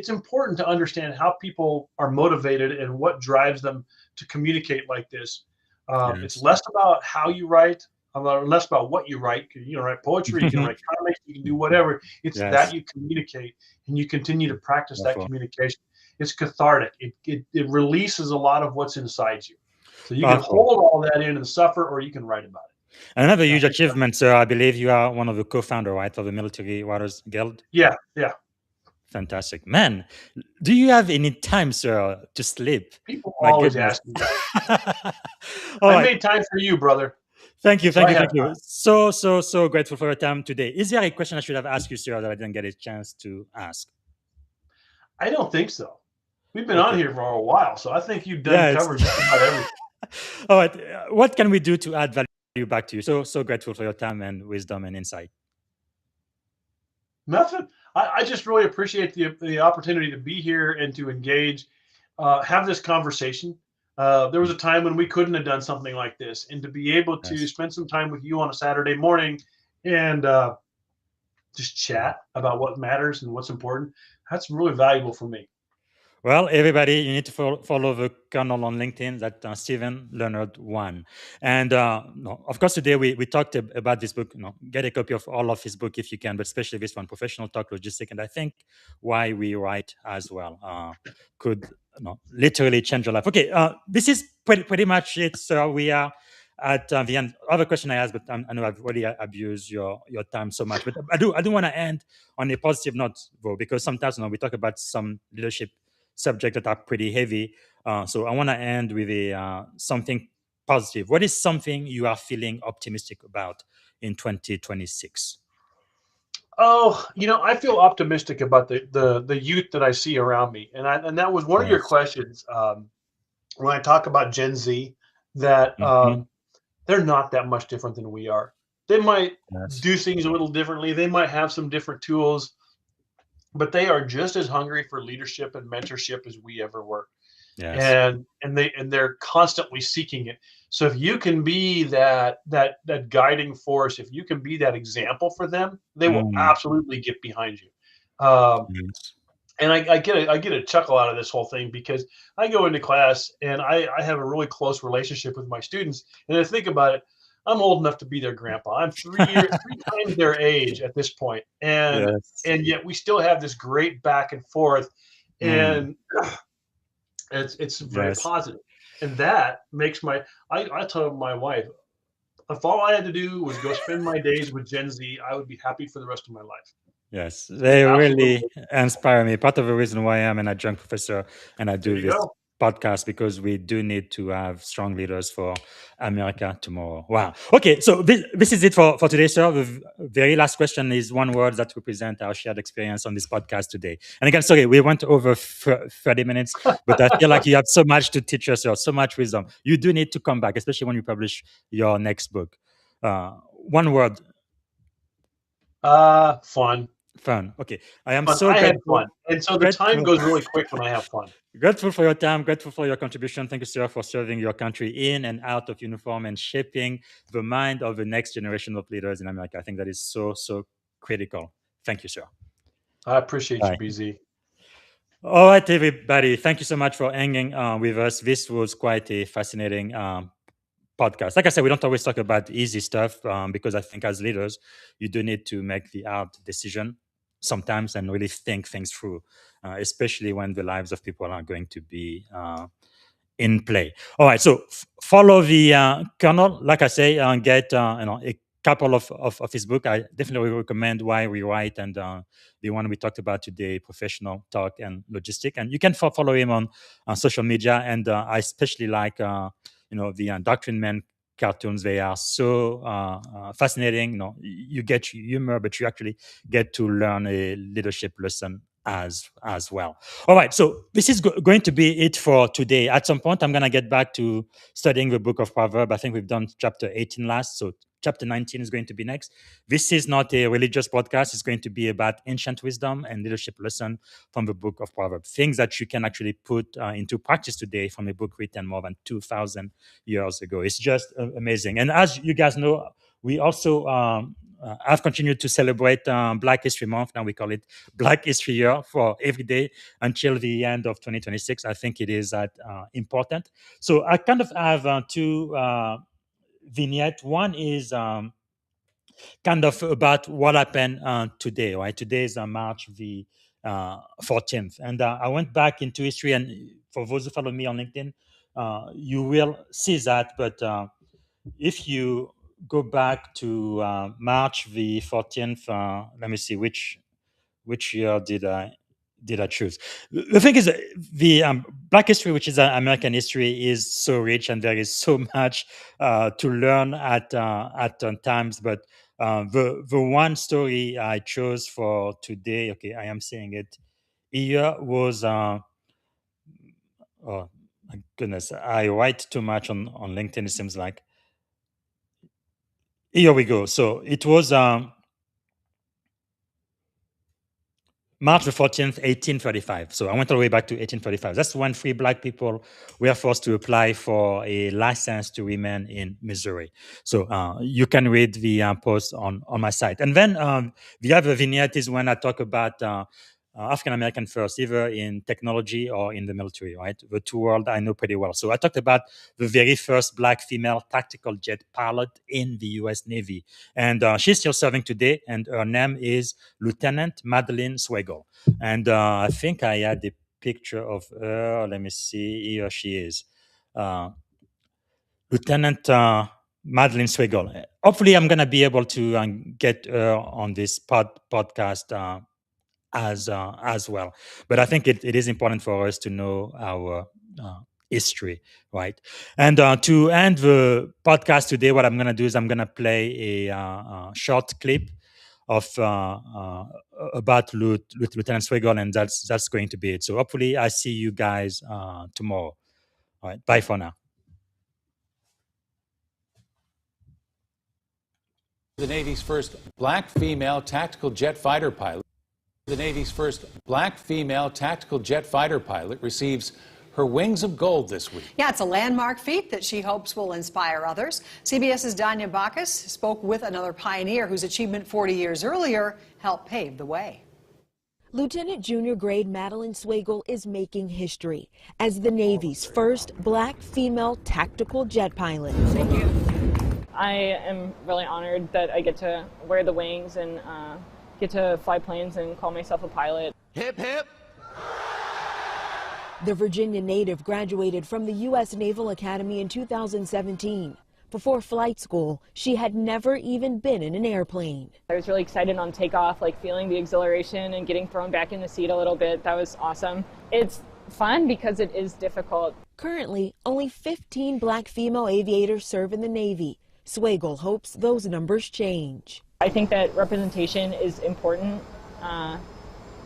important to understand how people are motivated and what drives them to communicate like this. It's less about how you write, less about what you write. You can write poetry, you can write comics, you can do whatever. It's that you communicate and you continue to practice that communication. It's cathartic. It releases a lot of what's inside you. So you can hold all that in and suffer, or you can write about it. Another huge achievement, sir. I believe you are one of the co-founder, right, of the Military Writers Guild. Yeah. Fantastic, man. Do you have any time, sir, to sleep? People My always goodness. ask me that. All I right. made time for you, brother. Thank you, So thank I you, have thank you. time. So grateful for your time today. Is there a question I should have asked you, sir, that I didn't get a chance to ask? I don't think so. We've been on Okay. here for a while, so I think you've done Yes. covered just about everything. All right. What can we do to add value back to you? So grateful for your time and wisdom and insight. Nothing. I just really appreciate the opportunity to be here and to engage, have this conversation. There was a time when we couldn't have done something like this, and to be able to Yes. spend some time with you on a Saturday morning and just chat about what matters and what's important, that's really valuable for me. Well, everybody, you need to follow the channel on LinkedIn that Stephen Leonard one. And no, of course, today we talked about this book. Get a copy of all of his book if you can, but especially this one, Professional Talk Logistics. And I think why we write as well could literally change your life. Okay, this is pretty much it. So we are at the end. Other question I asked, but I know I've already abused your time so much. But I do want to end on a positive note, though, because sometimes we talk about some leadership subjects that are pretty heavy. So I want to end with a something positive. What is something you are feeling optimistic about in 2026? Oh, I feel optimistic about the youth that I see around me, and that was one of your Yes. questions. When I talk about Gen Z, that Mhm. they're not that much different than we are. They might Yes. do things a little differently. They might have some different tools, but they are just as hungry for leadership and mentorship as we ever were. Yes. And they're constantly seeking it. So if you can be that guiding force, if you can be that example for them, they will Mm. absolutely get behind you. Yes. And I get a chuckle out of this whole thing because I go into class and I have a really close relationship with my students. And I think about it, I'm old enough to be their grandpa. I'm three times their age at this point, and Yes. and yet we still have this great back and forth, Mm. and it's very Yes. positive, and that makes I tell my wife, if all I had to do was go spend my days with Gen Z, I would be happy for the rest of my life. Yes, It's they really absolutely. inspire me. Part of the reason why I'm an adjunct professor and I There do you this go. podcast because we do need to have strong leaders for America tomorrow. Wow. Okay, so this is it for today, sir. The very last question is one word that represents our shared experience on this podcast today. And again, sorry, we went over 30 minutes, but I feel like you have so much to teach us, sir, so much wisdom. You do need to come back, especially when you publish your next book. One word, Fun. fun. Okay, I am Fun. so I had grateful. fun, and so the time Grateful. goes really quick when I have fun. Grateful for your time, grateful for your contribution. Thank you, sir, for serving your country in and out of uniform and shaping the mind of the next generation of leaders in America. I think that is so critical. Thank you, sir. I appreciate you, Bye. BZ. All right, everybody. Thank you so much for hanging with us. This was quite a fascinating podcast. Like I said, we don't always talk about easy stuff because I think as leaders, you do need to make the hard decision sometimes and really think things through, especially when the lives of people are going to be in play. All right, so follow the kernel. Like I say, get a couple of his book. I definitely recommend Why We Write and the one we talked about today, Professional Talk and Logistic. And you can follow him on social media. And I especially like the Doctrine Man cartoons. They are so fascinating. You get humor, but you actually get to learn a leadership lesson as well. All right, so this is going to be it for today. At some point, I'm going to get back to studying the book of Proverbs. I think we've done chapter 18 last, so chapter 19 is going to be next. This is not a religious podcast. It's going to be about ancient wisdom and leadership lesson from the book of Proverbs, things that you can actually put into practice today from a book written more than 2,000 years ago. It's just amazing. And as you guys know, we also have continued to celebrate Black History Month. Now we call it Black History Year for every day until the end of 2026. I think it is important. So I kind of have two vignettes. One is kind of about what happened today, right? Today is March the 14th. And I went back into history, and for those who follow me on LinkedIn, you will see that. But if you go back to March the 14th. Let me see which year did I choose. The thing is, the Black history, which is American history, is so rich, and there is so much to learn at times. But the one story I chose for today, okay, I am saying it here, was oh my goodness, I write too much on LinkedIn. It seems like. Here we go. So it was March the 14th, 1835. So I went all the way back to 1835. That's when free Black people were forced to apply for a license to remain in Missouri. So you can read the post on my site. And then the other vignette is when I talk about African American first, either in technology or in the military, right? The two worlds I know pretty well. So I talked about the very first Black female tactical jet pilot in the U.S. Navy. And she's still serving today, and her name is Lieutenant Madeline Swagel. And I think I had a picture of her. Let me see. Here she is. Lieutenant Madeline Swagel. Hopefully, I'm going to be able to get her on this podcast as well. But I think it is important for us to know our history, right? And to end the podcast today, what I'm going to do is I'm going to play a short clip of about Lieutenant Swagel, and that's going to be it. So hopefully I see you guys tomorrow. All right, bye for now. The Navy's first Black female tactical jet fighter pilot. The Navy's first Black female tactical jet fighter pilot receives her wings of gold this week. Yeah, it's a landmark feat that she hopes will inspire others. CBS's Danya Bacchus spoke with another pioneer whose achievement 40 years earlier helped pave the way. Lieutenant Junior Grade Madeline Swagel is making history as the Navy's first Black female tactical jet pilot. Thank you. I am really honored that I get to wear the wings and get to fly planes and call myself a pilot. Hip, hip. The Virginia native graduated from the U.S. Naval Academy in 2017. Before flight school, she had never even been in an airplane. I was really excited on takeoff, like feeling the exhilaration and getting thrown back in the seat a little bit. That was awesome. It's fun because it is difficult. Currently, only 15 Black female aviators serve in the Navy. Swagel hopes those numbers change. I think that representation is important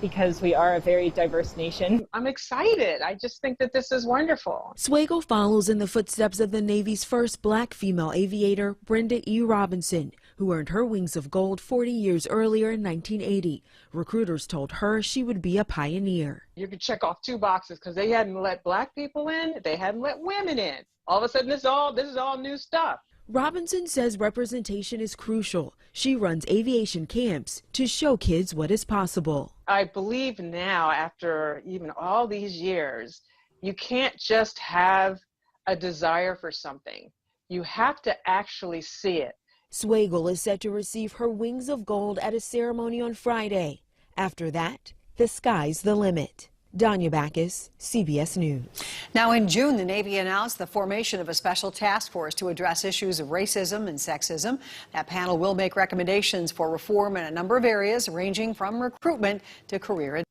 because we are a very diverse nation. I'm excited. I just think that this is wonderful. Swagel follows in the footsteps of the Navy's first Black female aviator, Brenda E. Robinson, who earned her wings of gold 40 years earlier in 1980. Recruiters told her she would be a pioneer. You could check off two boxes because they hadn't let Black people in, they hadn't let women in. All of a sudden, this is all new stuff. Robinson says representation is crucial. She runs aviation camps to show kids what is possible. I believe now, after even all these years, you can't just have a desire for something. You have to actually see it. Swagel is set to receive her wings of gold at a ceremony on Friday. After that, the sky's the limit. Danya Bacchus, CBS News. Now, in June, the Navy announced the formation of a special task force to address issues of racism and sexism. That panel will make recommendations for reform in a number of areas, ranging from recruitment to career advancement.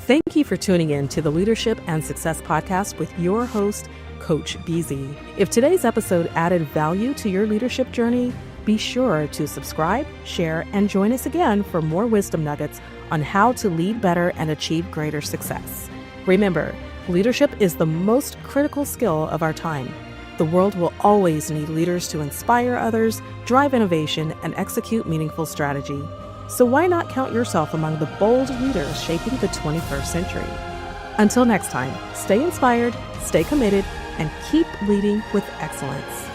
Thank you for tuning in to the Leadership and Success Podcast with your host, Coach BZ. If today's episode added value to your leadership journey, be sure to subscribe, share, and join us again for more wisdom nuggets on how to lead better and achieve greater success. Remember, leadership is the most critical skill of our time. The world will always need leaders to inspire others, drive innovation, and execute meaningful strategy. So why not count yourself among the bold leaders shaping the 21st century? Until next time, stay inspired, stay committed, and keep leading with excellence.